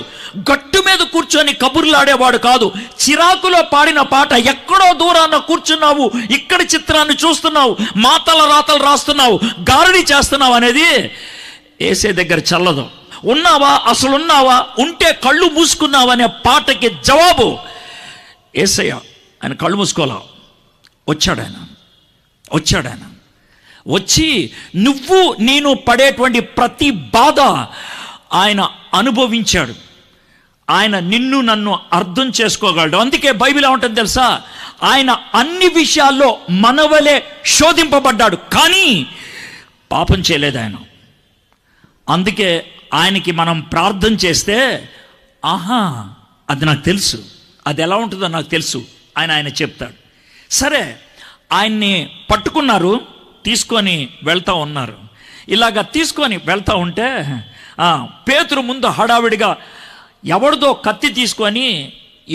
గట్టు మీద కూర్చొని కబుర్లాడేవాడు కాదు. చిరాకులో పాడిన పాట, ఎక్కడో దూరాన కూర్చున్నావు, ఇక్కడ చిత్రాన్ని చూస్తున్నావు, మాతల రాతలు రాస్తున్నావు, గారడి చేస్తున్నావు అనేది యేసయ్య దగ్గర చల్లదు. ఉన్నావా? అసలు ఉన్నావా? ఉంటే కళ్ళు మూసుకున్నావు అనే పాటకి జవాబు యేసయ్య. ఆయన కళ్ళు మూసుకోలా, వచ్చాడు ఆయన వచ్చి నువ్వు నేను పడేటువంటి ప్రతి బాధ ఆయన అనుభవించాడు. ఆయన నిన్ను నన్ను అర్థం చేసుకోగలడు. అందుకే బైబిల్ ఏమంటుంది తెలుసా? ఆయన అన్ని విషయాల్లో మనవలే శోధింపబడ్డాడు, కానీ పాపం చేయలేదు ఆయన. అందుకే ఆయనకి మనం ప్రార్థన చేస్తే, ఆహా అది నాకు తెలుసు, అది ఎలా ఉంటుందో నాకు తెలుసు ఆయన చెప్తాడు. సరే, ఆయన్ని పట్టుకున్నారు, తీసుకొని వెళ్తూ ఉన్నారు. ఇలాగ తీసుకొని వెళ్తూ ఉంటే పేతురు ముందు హడావిడిగా ఎవరిదో కత్తి తీసుకొని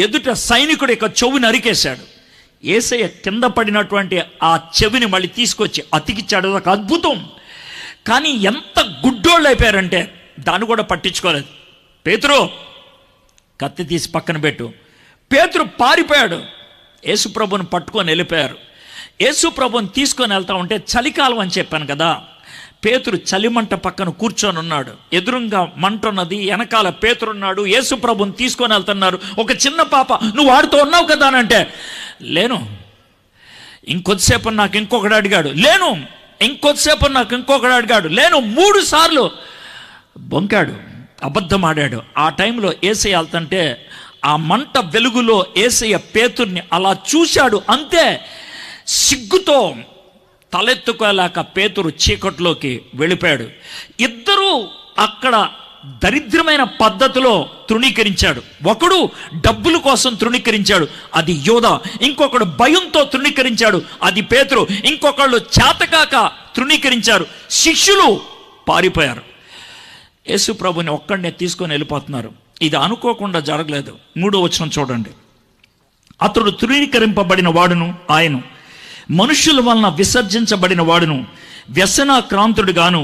ఎదుట సైనికుడి యొక్క చెవి నరికేశాడు. యేసయ్య కింద పడినటువంటి ఆ చెవిని మళ్ళీ తీసుకొచ్చి అతికిచ్చాడు. ఒక అద్భుతం. కానీ ఎంత గుడ్డోళ్ళు అయిపోయారంటే దాన్ని కూడా పట్టించుకోలేదు. పేతురు కత్తి తీసి పక్కన పెట్టు. పేతురు పారిపోయాడు. యేసుప్రభుని పట్టుకొని వెళ్ళిపోయారు. యేసుప్రభుని తీసుకొని వెళ్తా ఉంటే చలికాలం అని చెప్పాను కదా, పేతురు చలిమంట పక్కన కూర్చొని ఉన్నాడు. ఎదురుగా మంట ఉన్నది, వెనకాల పేతురున్నాడు. యేసుప్రభుని తీసుకొని వెళ్తున్నారు. ఒక చిన్న పాప, నువ్వు వాడుతూ ఉన్నావు కదా అని అంటే, లేను. ఇంకొద్దిసేపు నాకు ఇంకొకడు అడిగాడు, లేను. ఇంకొద్దిసేపు నాకు ఇంకొకడు అడిగాడు, లేను 3 సార్లు బొంకాడు, అబద్ధం ఆడాడు. ఆ టైంలో యేసయ్య వెళ్తుంటే ఆ మంట వెలుగులో యేసయ్య పేతుర్ని అలా చూశాడు, అంతే. సిగ్గుతో తలెత్తుకోలేక పేతురు చీకట్లోకి వెళ్ళిపోయాడు. ఇద్దరూ అక్కడ దరిద్రమైన పద్ధతిలో తృణీకరించాడు. ఒకడు డబ్బుల కోసం తృణీకరించాడు, అది యోధా. ఇంకొకడు భయంతో తృణీకరించాడు, అది పేతురు. ఇంకొకళ్ళు చేతకాక తృణీకరించారు, శిష్యులు పారిపోయారు. యేసు ప్రభుని ఒక్కడినే తీసుకొని వెళ్ళిపోతున్నారు. ఇది అనుకోకుండా జరగలేదు. 3వ వచనం చూడండి. అతడు తృణీకరింపబడిన వాడును, ఆయన మనుషుల వలన విసర్జించబడిన వాడును, వ్యసనాక్రాంతుడు గాను,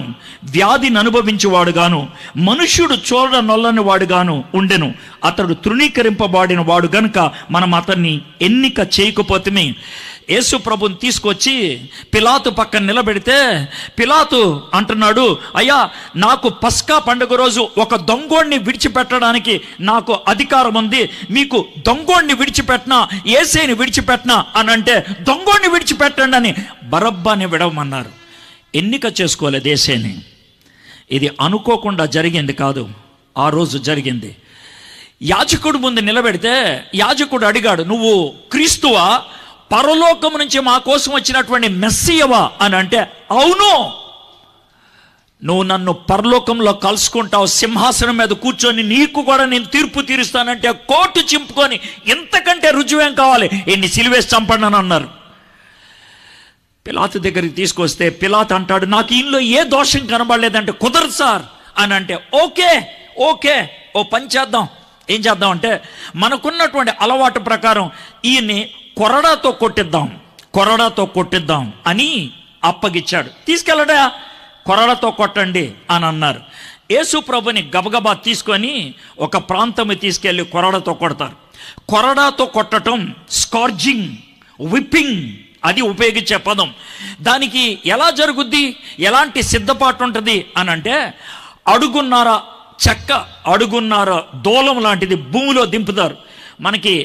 వ్యాధిని అనుభవించేవాడు గాను, మనుష్యుడు చూడనొల్లని వాడు గాను ఉండెను. అతడు తృణీకరింపబడిన వాడు గనుక మనం అతన్ని ఎన్నిక చేయకపోతే. యేసు ప్రభుని తీసుకొచ్చి పిలాతు పక్కన నిలబెడితే పిలాతు అంటున్నాడు, అయ్యా, నాకు పస్కా పండుగ రోజు ఒక దొంగోడిని విడిచిపెట్టడానికి నాకు అధికారం ఉంది, మీకు దొంగోడిని విడిచిపెట్టినా యేసేని విడిచిపెట్టినా అని అంటే, దొంగోడిని విడిచిపెట్టండి అని బరబ్బాని విడవమన్నారు. ఎన్నిక చేసుకోలేదు యేసేని. ఇది అనుకోకుండా జరిగింది కాదు, ఆ రోజు జరిగింది. యాజకుడు ముందు నిలబెడితే యాజకుడు అడిగాడు, నువ్వు క్రీస్తువా, పరలోకం నుంచి మా కోసం వచ్చినటువంటి మెస్సియవా అని అంటే, అవును, నువ్వు నన్ను పరలోకంలో కలుసుకుంటావు, సింహాసనం మీద కూర్చొని నీకు కూడా నేను తీర్పు తీరుస్తానంటే కోటు చింపుకొని ఇంతకంటే రుజువేం కావాలి, ఎన్ని సిలువేసి చంపండి అని అన్నారు. పిలాతు దగ్గరికి తీసుకొస్తే పిలాతు అంటాడు, నాకు ఇందులో ఏ దోషం కనబడలేదంటే, కుదరదు సార్ అని అంటే, ఓకే ఓ పని చేద్దాం. ఏం చేద్దాం అంటే, మనకున్నటువంటి అలవాటు ప్రకారం ఈయన్ని కొరడాతో కొట్టిద్దాం అని అప్పగిచ్చాడు. తీసుకెళ్ళడా, కొరడాతో కొట్టండి అని అన్నారు. యేసు ప్రభుని గబగబా తీసుకొని ఒక ప్రాంతం తీసుకెళ్ళి కొరడాతో కొడతారు. కొరడాతో కొట్టడం స్కార్జింగ్, విప్పింగ్, అది ఉపయోగించే పదం. దానికి ఎలా జరుగుద్ది, ఎలాంటి సిద్ధపాటు ఉంటుంది అని అంటే, అడుగున్నర దూలం లాంటిది భూమిలో దింపుతారు. మనకి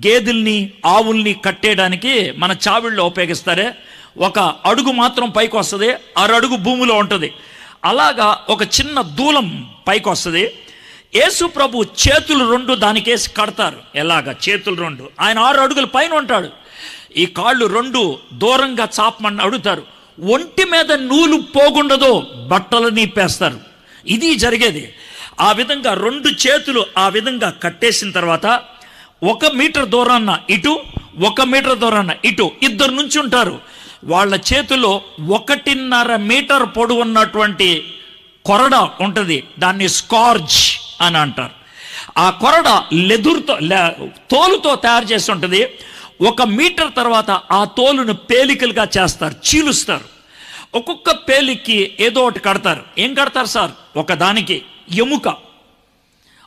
గేదెల్ని ఆవుల్ని కట్టేయడానికి మన చావిళ్ళు ఉపయోగిస్తారే, ఒక అడుగు మాత్రం పైకి వస్తుంది, 6 అడుగు భూమిలో ఉంటుంది. అలాగా ఒక చిన్న దూలం పైకి వస్తుంది. యేసు ప్రభు చేతులు 2 దానికేసి కడతారు. ఎలాగా చేతులు 2, ఆయన 6 అడుగుల పైన ఉంటాడు. ఈ కాళ్ళు 2 దూరంగా చాపమని అడుగుతారు. ఒంటి మీద నూలు పోగుండదో బట్టలు నీపేస్తారు. ఇది జరిగేది. ఆ విధంగా 2 చేతులు ఆ విధంగా కట్టేసిన తర్వాత 1 మీటర్ దూరాన్న ఇటు, 1 మీటర్ దూరాన్న ఇటు ఇద్దరు నుంచి ఉంటారు. వాళ్ళ చేతిలో 1.5 మీటర్ పొడవు ఉన్నటువంటి కొరడ ఉంటుంది. దాన్ని స్కార్జ్ అని అంటారు. ఆ కొరడ లెదురుతో, తోలుతో తయారు చేసి ఉంటుంది. 1 మీటర్ తర్వాత ఆ తోలును పేలికలుగా చేస్తారు, చీలుస్తారు. ఒక్కొక్క పేలికి ఏదో ఒకటి కడతారు. ఏం కడతారు సార్? ఒకదానికి ఎముక,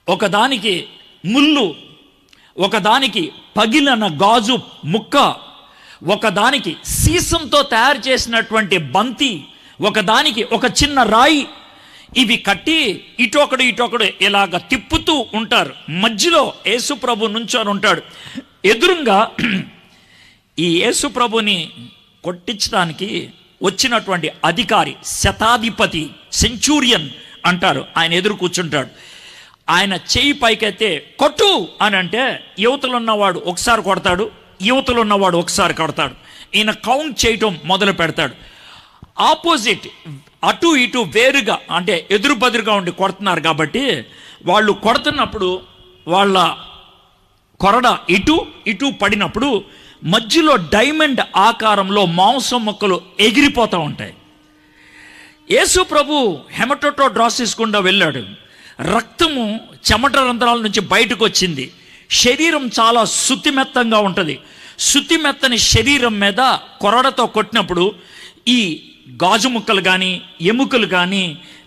ఒకదానికి ముళ్ళు, ఒకదానికి పగిలిన గాజు ముక్క, ఒకదానికి సీసంతో తయారు చేసినటువంటి బంతి, ఒకదానికి ఒక చిన్న రాయి. ఇవి కట్టి ఇటొకడు ఇలాగ తిప్పుతూ ఉంటారు. మధ్యలో యేసు ప్రభు నుంచొని ఉంటాడు. ఎదురుగా ఈ యేసు ప్రభుని కొట్టించడానికి వచ్చినటువంటి అధికారి, శతాధిపతి, సెంచూరియన్ అంటారు, ఆయన ఎదురు కూర్చుంటాడు. ఆయన చెయ్యి పైకైతే కొట్టు అని అంటే, యువతలు ఉన్నవాడు ఒకసారి కొడతాడు, యువతలు ఉన్నవాడు ఒకసారి కొడతాడు. ఈయన కౌంట్ చేయటం మొదలు పెడతాడు. ఆపోజిట్, అటు ఇటు వేరుగా, అంటే ఎదురు బదురుగా ఉండి కొడుతున్నారు కాబట్టి, వాళ్ళు కొడుతున్నప్పుడు వాళ్ళ కొరడ ఇటు పడినప్పుడు మధ్యలో డైమండ్ ఆకారంలో మాంసం ముక్కలు ఎగిరిపోతూ ఉంటాయి. యేసు ప్రభు హెమటోట్రోడాసిస్ గుండా వెళ్ళాడు. రక్తము చెమట రంధ్రాల నుంచి బయటకు వచ్చింది. శరీరం చాలా శుతిమెత్తంగా ఉంటుంది. శుతిమెత్తని శరీరం మీద కొరడతో కొట్టినప్పుడు ఈ గాజు ముక్కలు కానీ, ఎముకలు కానీ,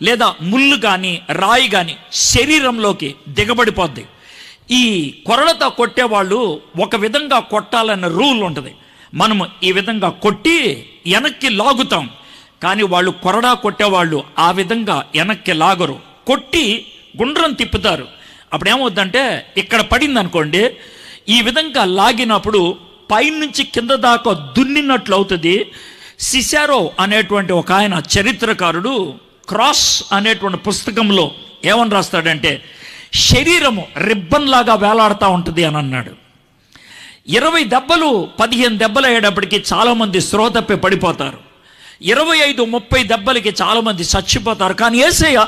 లేదా ముళ్ళు కానీ, రాయి కానీ శరీరంలోకి దిగబడిపోద్ది. ఈ కొరడతో కొట్టేవాళ్ళు ఒక విధంగా కొట్టాలన్న రూల్ ఉంటుంది. మనము ఈ విధంగా కొట్టి వెనక్కి లాగుతాం, కానీ వాళ్ళు కొరడా కొట్టేవాళ్ళు ఆ విధంగా వెనక్కి లాగరు, కొట్టి గుండ్రం తిప్పుతారు. అప్పుడు ఏమవుద్దంటే, ఇక్కడ పడింది అనుకోండి, ఈ విధంగా లాగినప్పుడు పైనుంచి కింద దాకా దున్నినట్లు అవుతుంది. సిసెరో అనేటువంటి ఒక ఆయన చరిత్రకారుడు క్రాస్ అనేటువంటి పుస్తకంలో ఏమని రాస్తాడంటే, శరీరము రిబ్బన్ లాగా వేలాడుతూ ఉంటుంది అని అన్నాడు. 20 దెబ్బలు 15 దెబ్బలు అయ్యేటప్పటికి చాలామంది స్పృహ తప్పి పడిపోతారు. 25-30 దెబ్బలకి చాలామంది చచ్చిపోతారు. కానీ యేసయ్య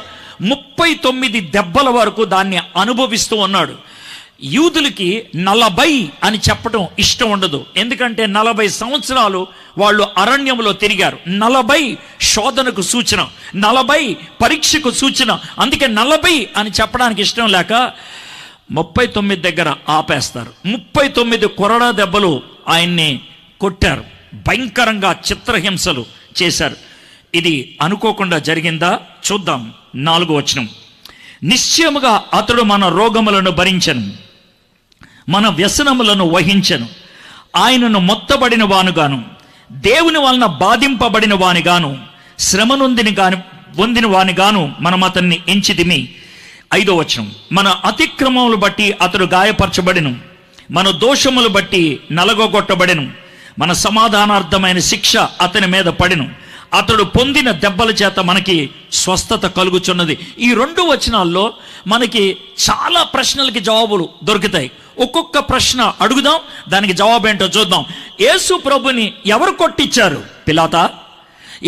39 దెబ్బల వరకు దాన్ని అనుభవిస్తూ ఉన్నాడు. యూదులకి 40 అని చెప్పడం ఇష్టం ఉండదు, ఎందుకంటే 40 సంవత్సరాలు వాళ్ళు అరణ్యంలో తిరిగారు. 40 శోధనకు సూచన, 40 పరీక్షకు సూచన. అందుకే 40 అని చెప్పడానికి ఇష్టం లేక 39 దగ్గర ఆపేస్తారు. 39 కొరడా దెబ్బలు ఆయన్ని కొట్టారు, భయంకరంగా చిత్రహింసలు చేశారు. ఇది అనుకోకుండా జరిగిందా? చూద్దాం. 4వ వచనం, నిశ్చయముగా అతడు మన రోగములను భరించెను, మన వ్యసనములను వహించెను. ఆయనను మొత్తబడిన వానుగాను, దేవుని వలన బాధింపబడిన వానిగాను, శ్రమ పొందిన వానిగాను మనం అతన్ని ఎంచితిమి. 5వ వచనం, మన అతిక్రమములు బట్టి అతడు గాయపరచబడెను, మన దోషములు బట్టి నలగొట్టబడెను, మన సమాధానార్థమైన శిక్ష అతని మీద పడెను, అతడు పొందిన దెబ్బల చేత మనకి స్వస్థత కలుగుచున్నది. ఈ 2 వచనాల్లో మనకి చాలా ప్రశ్నలకి జవాబులు దొరుకుతాయి. ఒక్కొక్క ప్రశ్న అడుగుదాం, దానికి జవాబు ఏంటో చూద్దాం. యేసు ప్రభుని ఎవరు కొట్టించారు? పిలాతా?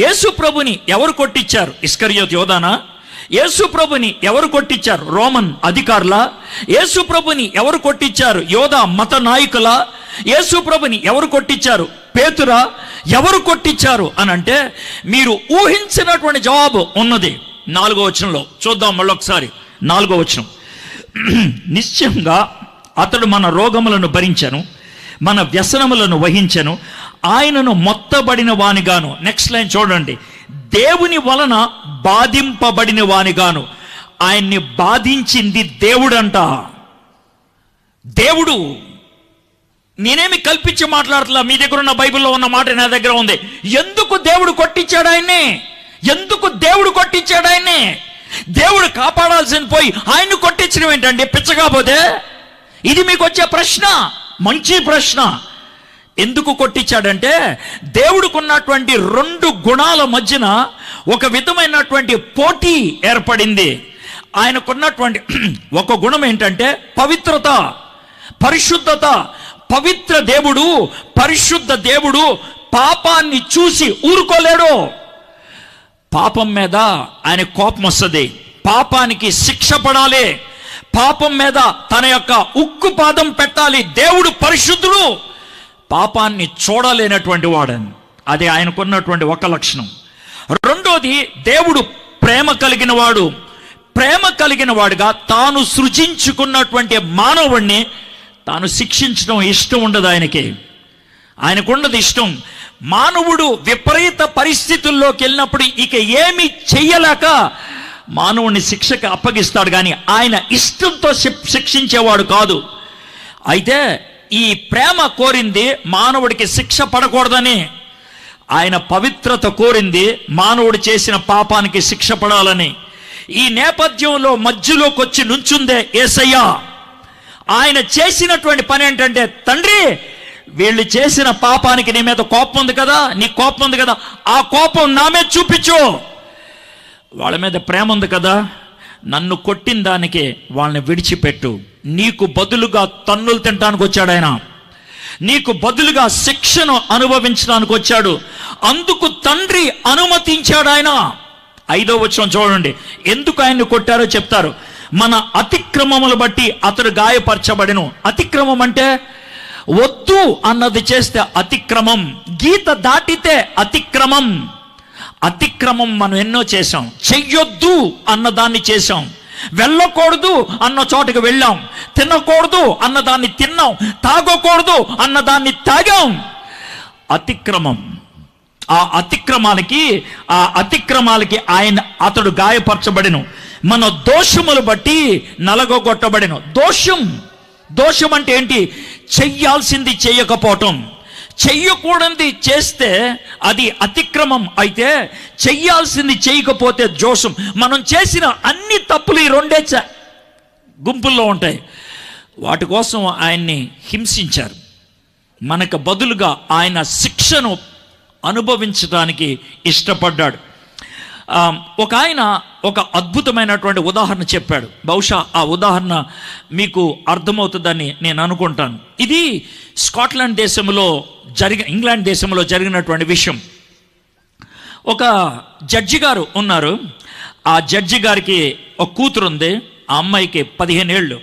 యేసు ప్రభుని ఎవరు కొట్టించారు? ఇస్కరియోతు యోధానా? యేసు ప్రభుని ఎవరు కొట్టించారు? రోమన్ అధికారులా? యేసు ప్రభుని ఎవరు కొట్టించారు? యోధా మత నాయకులా? యేసు ప్రభుని ఎవరు కొట్టించారు? పేతురా? ఎవరు కొట్టించారు అని అంటే మీరు ఊహించినటువంటి జవాబు ఉన్నది 4వ వచనంలో. చూద్దాం మళ్ళొకసారి. 4వ వచనం, నిశ్చయంగా అతడు మన రోగములను భరించెను, మన వ్యసనములను వహించెను, ఆయనను మొత్తబడిన వానిగాను. నెక్స్ట్ లైన్ చూడండి, దేవుని వలన బాధింపబడిన వానిగాను. ఆయన్ని బాధించింది దేవుడంట. దేవుడు. నేనేమి కల్పించి మాట్లాడట్లా, మీ దగ్గర ఉన్న బైబిల్లో ఉన్న మాట నా దగ్గర ఉంది. ఎందుకు దేవుడు కొట్టించాడు ఆయన్ని? ఎందుకు దేవుడు కొట్టించాడు ఆయన్ని? దేవుడు కాపాడాల్సింది పోయి ఆయన్ని కొట్టించడం ఏంటండి? పిచ్చకపోతే ఇది మీకు వచ్చే ప్రశ్న, మంచి ప్రశ్న. ఎందుకు కొట్టించాడంటే దేవుడికి ఉన్నటువంటి 2 గుణాల మధ్యన ఒక విధమైనటువంటి పోటీ ఏర్పడింది. ఆయనకున్నటువంటి ఒక గుణం ఏంటంటే పవిత్రత, పరిశుద్ధత. పవిత్ర దేవుడు, పరిశుద్ధ దేవుడు పాపాన్ని చూసి ఊరుకోలేడు. పాపం మీద ఆయన కోపం వస్తుంది, పాపానికి శిక్ష పడాలి, పాపం మీద తన యొక్క ఉక్కు పాదం పెట్టాలి. దేవుడు పరిశుద్ధుడు, పాపాన్ని చూడలేనటువంటి వాడని. అది ఆయనకున్నటువంటి ఒక లక్షణం. రెండోది, దేవుడు ప్రేమ కలిగిన వాడు. ప్రేమ కలిగిన వాడుగా తాను సృజించుకున్నటువంటి మానవుణ్ణి తాను శిక్షించడం ఇష్టం ఉండదు ఆయనకి. ఆయనకున్నది ఇష్టం. మానవుడు విపరీత పరిస్థితుల్లోకి వెళ్ళినప్పుడు ఇక ఏమి చెయ్యలేక మానవుని శిక్షకు అప్పగిస్తాడు, కానీ ఆయన ఇష్టంతో శిక్షించేవాడు కాదు. అయితే ఈ ప్రేమ కోరింది మానవుడికి శిక్ష పడకూడదని, ఆయన పవిత్రత కోరింది మానవుడు చేసిన పాపానికి శిక్ష పడాలని. ఈ నేపథ్యంలో మధ్యలోకి వచ్చి నుంచుందే యేసయ్య. ఆయన చేసినటువంటి పని ఏంటంటే, తండ్రి వీళ్ళు చేసిన పాపానికి నీ మీద కోపం ఉంది కదా, నీ కోపం ఉంది కదా, ఆ కోపం నా మీద చూపించు. వాళ్ళ మీద ప్రేమ ఉంది కదా, నన్ను కొట్టిన దానికి వాళ్ళని విడిచిపెట్టు. నీకు బదులుగా తన్నులు తినడానికి వచ్చాడు ఆయన, నీకు బదులుగా శిక్షను అనుభవించడానికి వచ్చాడు. అందుకు తండ్రి అనుమతించాడు ఆయన. 5వ వచనం చూడండి, ఎందుకు ఆయన్ని కొట్టారో చెప్తారు. మన అతిక్రమములు బట్టి అతడు గాయపరచబడెను. అతిక్రమం అంటే వద్దు అన్నది చేస్తే అతిక్రమం, గీత దాటితే అతిక్రమం. అతిక్రమం మనం ఎన్నో చేశాం. చెయ్యొద్దు అన్నదాన్ని చేశాం, వెళ్ళకూడదు అన్న చోటకి వెళ్ళాం, తినకూడదు అన్నదాన్ని తిన్నాం, తాగకూడదు అన్నదాన్ని తాగాం. అతిక్రమం. ఆ అతిక్రమాలకి అతడు గాయపరచబడెను. మన దోషములు బట్టి నలగొట్టబడెను. దోషం అంటే ఏంటి? చెయ్యాల్సింది చెయ్యకపోవటం. చెయ్యకూడనిది చేస్తే అది అతిక్రమం అయితే, చెయ్యాల్సింది చేయకపోతే దోషం. మనం చేసిన అన్ని తప్పులు ఈ 2 గుంపుల్లో ఉంటాయి. వాటి కోసం ఆయన్ని హింసించారు. మనకు బదులుగా ఆయన శిక్షను అనుభవించడానికి ఇష్టపడ్డాడు. ఒక ఆయన ఒక అద్భుతమైనటువంటి ఉదాహరణ చెప్పాడు. బహుశా ఆ ఉదాహరణ మీకు అర్థమవుతుందని నేను అనుకుంటాను. ఇది స్కాట్లాండ్ దేశంలో ఇంగ్లాండ్ దేశంలో జరిగినటువంటి విషయం. ఒక జడ్జి గారు ఉన్నారు. ఆ జడ్జి గారికి ఒక కూతురు ఉంది. ఆ అమ్మాయికి 15 ఏళ్ళు.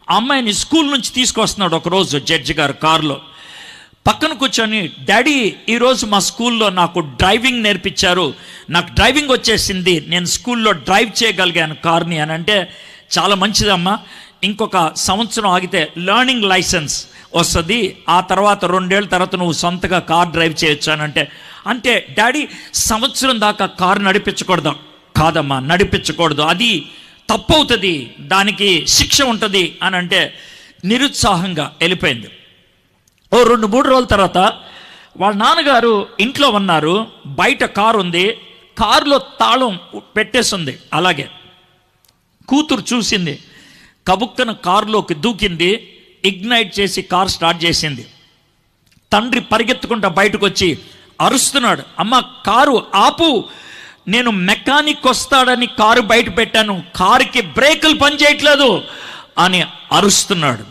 ఆ అమ్మాయిని స్కూల్ నుంచి తీసుకొస్తున్నాడు ఒకరోజు జడ్జి గారు కారులో. పక్కన కూర్చొని, డాడీ ఈరోజు మా స్కూల్లో నాకు డ్రైవింగ్ నేర్పించారు, నాకు డ్రైవింగ్ వచ్చేసింది, నేను స్కూల్లో డ్రైవ్ చేయగలిగాను కార్ని అని అంటే, చాలా మంచిదమ్మా, ఇంకొక సంవత్సరం ఆగితే లర్నింగ్ లైసెన్స్ వస్తుంది, ఆ తర్వాత 2 ఏళ్ళ తర్వాత నువ్వు సొంతగా కార్ డ్రైవ్ చేయొచ్చు అని అంటే డాడీ సంవత్సరం దాకా కారు నడిపించకూడదు. కాదమ్మా, నడిపించకూడదు, అది తప్పవుతుంది, దానికి శిక్ష ఉంటుంది అని అంటే నిరుత్సాహంగా వెళ్ళిపోయింది. ఓ 2-3 రోజుల తర్వాత వాళ్ళ నాన్నగారు ఇంట్లో ఉన్నారు. బయట కారు ఉంది, కారులో తాళం పెట్టేసింది. అలాగే కూతురు చూసింది, కబుక్కన కారులోకి దూకింది, ఇగ్నైట్ చేసి కారు స్టార్ట్ చేసింది. తండ్రి పరిగెత్తుకుంటా బయటకు వచ్చి అరుస్తున్నాడు, అమ్మ కారు ఆపు, నేను మెకానిక్ వస్తాడని కారు బయట పెట్టాను, కారుకి బ్రేకులు పనిచేయట్లేదు అని అరుస్తున్నాడు.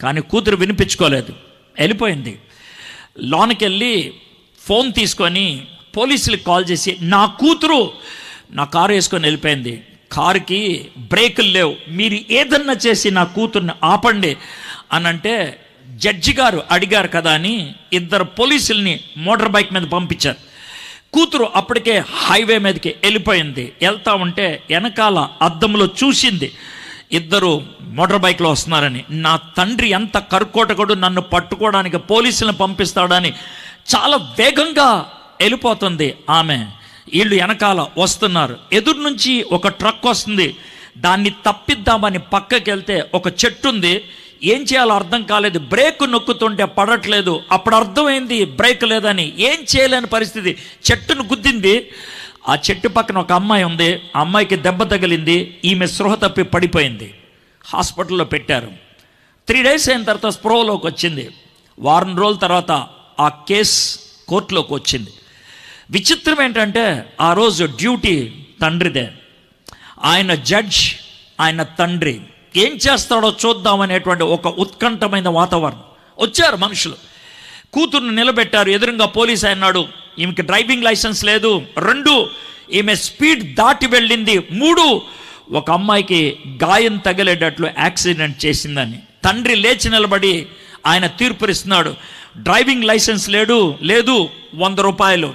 కానీ కూతురు వినిపించుకోలేదు, వెళ్ళిపోయింది. లోనికి వెళ్ళి ఫోన్ తీసుకొని పోలీసులకు కాల్ చేసి, నా కూతురు నా కారు వేసుకొని వెళ్ళిపోయింది, కారుకి బ్రేకులు లేవు, మీరు ఏదన్నా చేసి నా కూతుర్ని ఆపండి అని అంటే, జడ్జి గారు అడిగారు కదా అని 2 పోలీసుల్ని మోటార్ బైక్ మీద పంపించారు. కూతురు అప్పటికే హైవే మీదకి వెళ్ళిపోయింది. వెళ్తా ఉంటే వెనకాల అద్దంలో చూసింది 2 మోటార్ బైక్లో వస్తున్నారని. నా తండ్రి ఎంత కర్కోటకుడు, నన్ను పట్టుకోవడానికి పోలీసులను పంపిస్తాడని చాలా వేగంగా వెళ్ళిపోతుంది ఆమె. వీళ్ళు వెనకాల వస్తున్నారు. ఎదురు నుంచి ఒక ట్రక్ వస్తుంది, దాన్ని తప్పిద్దామని పక్కకి వెళ్తే ఒక చెట్టు ఉంది. ఏం చేయాలో అర్థం కాలేదు, బ్రేక్ నొక్కుతుంటే పడట్లేదు. అప్పుడు అర్థమైంది బ్రేక్ లేదని. ఏం చేయలేని పరిస్థితి, చెట్టును గుద్దింది. ఆ చెట్టు పక్కన ఒక అమ్మాయి ఉంది, ఆ అమ్మాయికి దెబ్బ తగిలింది, ఈమె స్పృహ తప్పి పడిపోయింది. హాస్పిటల్లో పెట్టారు. 3 డేస్ అయిన తర్వాత స్పృహలోకి వచ్చింది. 1 వారం రోజుల తర్వాత ఆ కేసు కోర్టులోకి వచ్చింది. విచిత్రం ఏంటంటే, ఆ రోజు డ్యూటీ తండ్రిదే. ఆయన జడ్జ్, ఆయన తండ్రి. ఏం చేస్తాడో చూద్దామనేటువంటి ఒక ఉత్కంఠమైన వాతావరణం. వచ్చారు మనుషులు, కూతుర్ని నిలబెట్టారు. ఎదురుగా పోలీస్ అన్నాడు, ఈమెకి డ్రైవింగ్ లైసెన్స్ లేదు, 2 ఈమె స్పీడ్ దాటి వెళ్ళింది, 3 ఒక అమ్మాయికి గాయం తగిలేటట్లు యాక్సిడెంట్ చేసిందని. తండ్రి లేచి నిలబడి ఆయన తీర్పునిస్తున్నాడు. డ్రైవింగ్ లైసెన్స్ లేదు 100 రూపాయలు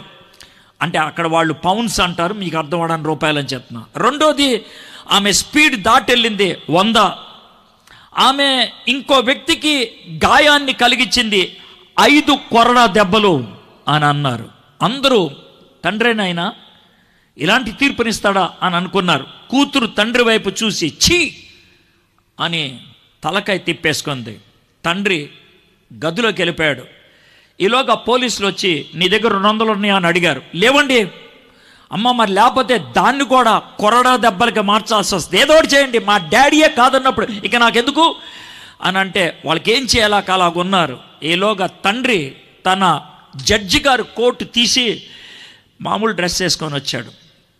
అంటే అక్కడ వాళ్ళు పౌండ్స్ అంటారు, మీకు అర్థం అవడానికి రూపాయలు అని చెప్తున్నా. రెండోది, ఆమె స్పీడ్ దాటి వెళ్ళింది 100. ఆమె ఇంకో వ్యక్తికి గాయాన్ని కలిగించింది, 5 కొరడా దెబ్బలు అని అన్నారు. అందరూ తండ్రేనైనా ఇలాంటి తీర్పునిస్తాడా అని అనుకున్నారు. కూతురు తండ్రి వైపు చూసి ఛీ అని తలకాయ తిప్పేసుకుంది. తండ్రి గదిలోకి వెళ్ళిపోయాడు. ఈలోగా పోలీసులు వచ్చి, నీ దగ్గర 200 ఉన్నాయా అని అడిగారు. లేవండి. అమ్మ, మరి లేకపోతే దాన్ని కూడా కొరడా దెబ్బలకి మార్చాల్సి వస్తుంది, ఏదో ఒకటి చేయండి, మా డాడీయే కాదన్నప్పుడు ఇక నాకెందుకు అని అంటే, వాళ్ళకి ఏం చేయాలా అలాగున్నారు. ఈలోగా తండ్రి తన జడ్జి గారు కోట్ తీసి మామూలు డ్రెస్ వేసుకొని వచ్చాడు.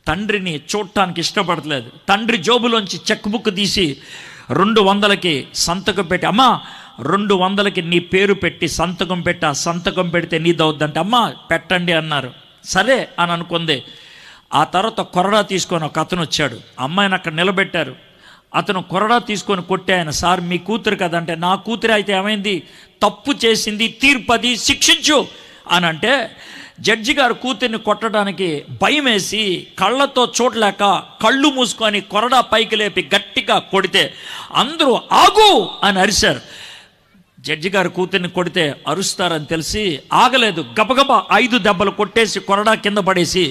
తండ్రిని చూడటానికి ఇష్టపడలేదు. తండ్రి జోబులోంచి చెక్ బుక్ తీసి 200కి సంతకం పెట్టి, అమ్మా 200కి నీ పేరు పెట్టి సంతకం పెట్టి, ఆ సంతకం పెడితే నీదవుద్దంటే, అమ్మా పెట్టండి అన్నారు. సరే అని అనుకుంది. ఆ తర్వాత కొరడా తీసుకొని ఒక అతను వచ్చాడు. అమ్మాయిని అక్కడ నిలబెట్టారు. అతను కొరడా తీసుకొని కొట్టే ఆయన, సార్ మీ కూతురు కదంటే, నా కూతురు అయితే ఏమైంది, తప్పు చేసింది, తీర్పది, శిక్షించు అని అంటే, జడ్జి గారు కూతుర్ని కొట్టడానికి భయం వేసి కళ్ళతో చూడలేక కళ్ళు మూసుకొని కొరడా పైకి లేపి గట్టిగా కొడితే అందరూ ఆగు అని అరిశారు. జడ్జి గారు కూతుర్ని కొడితే అరుస్తారని తెలిసి ఆగలేదు. గబగబా 5 దెబ్బలు కొట్టేసి కొరడా కింద పడేసి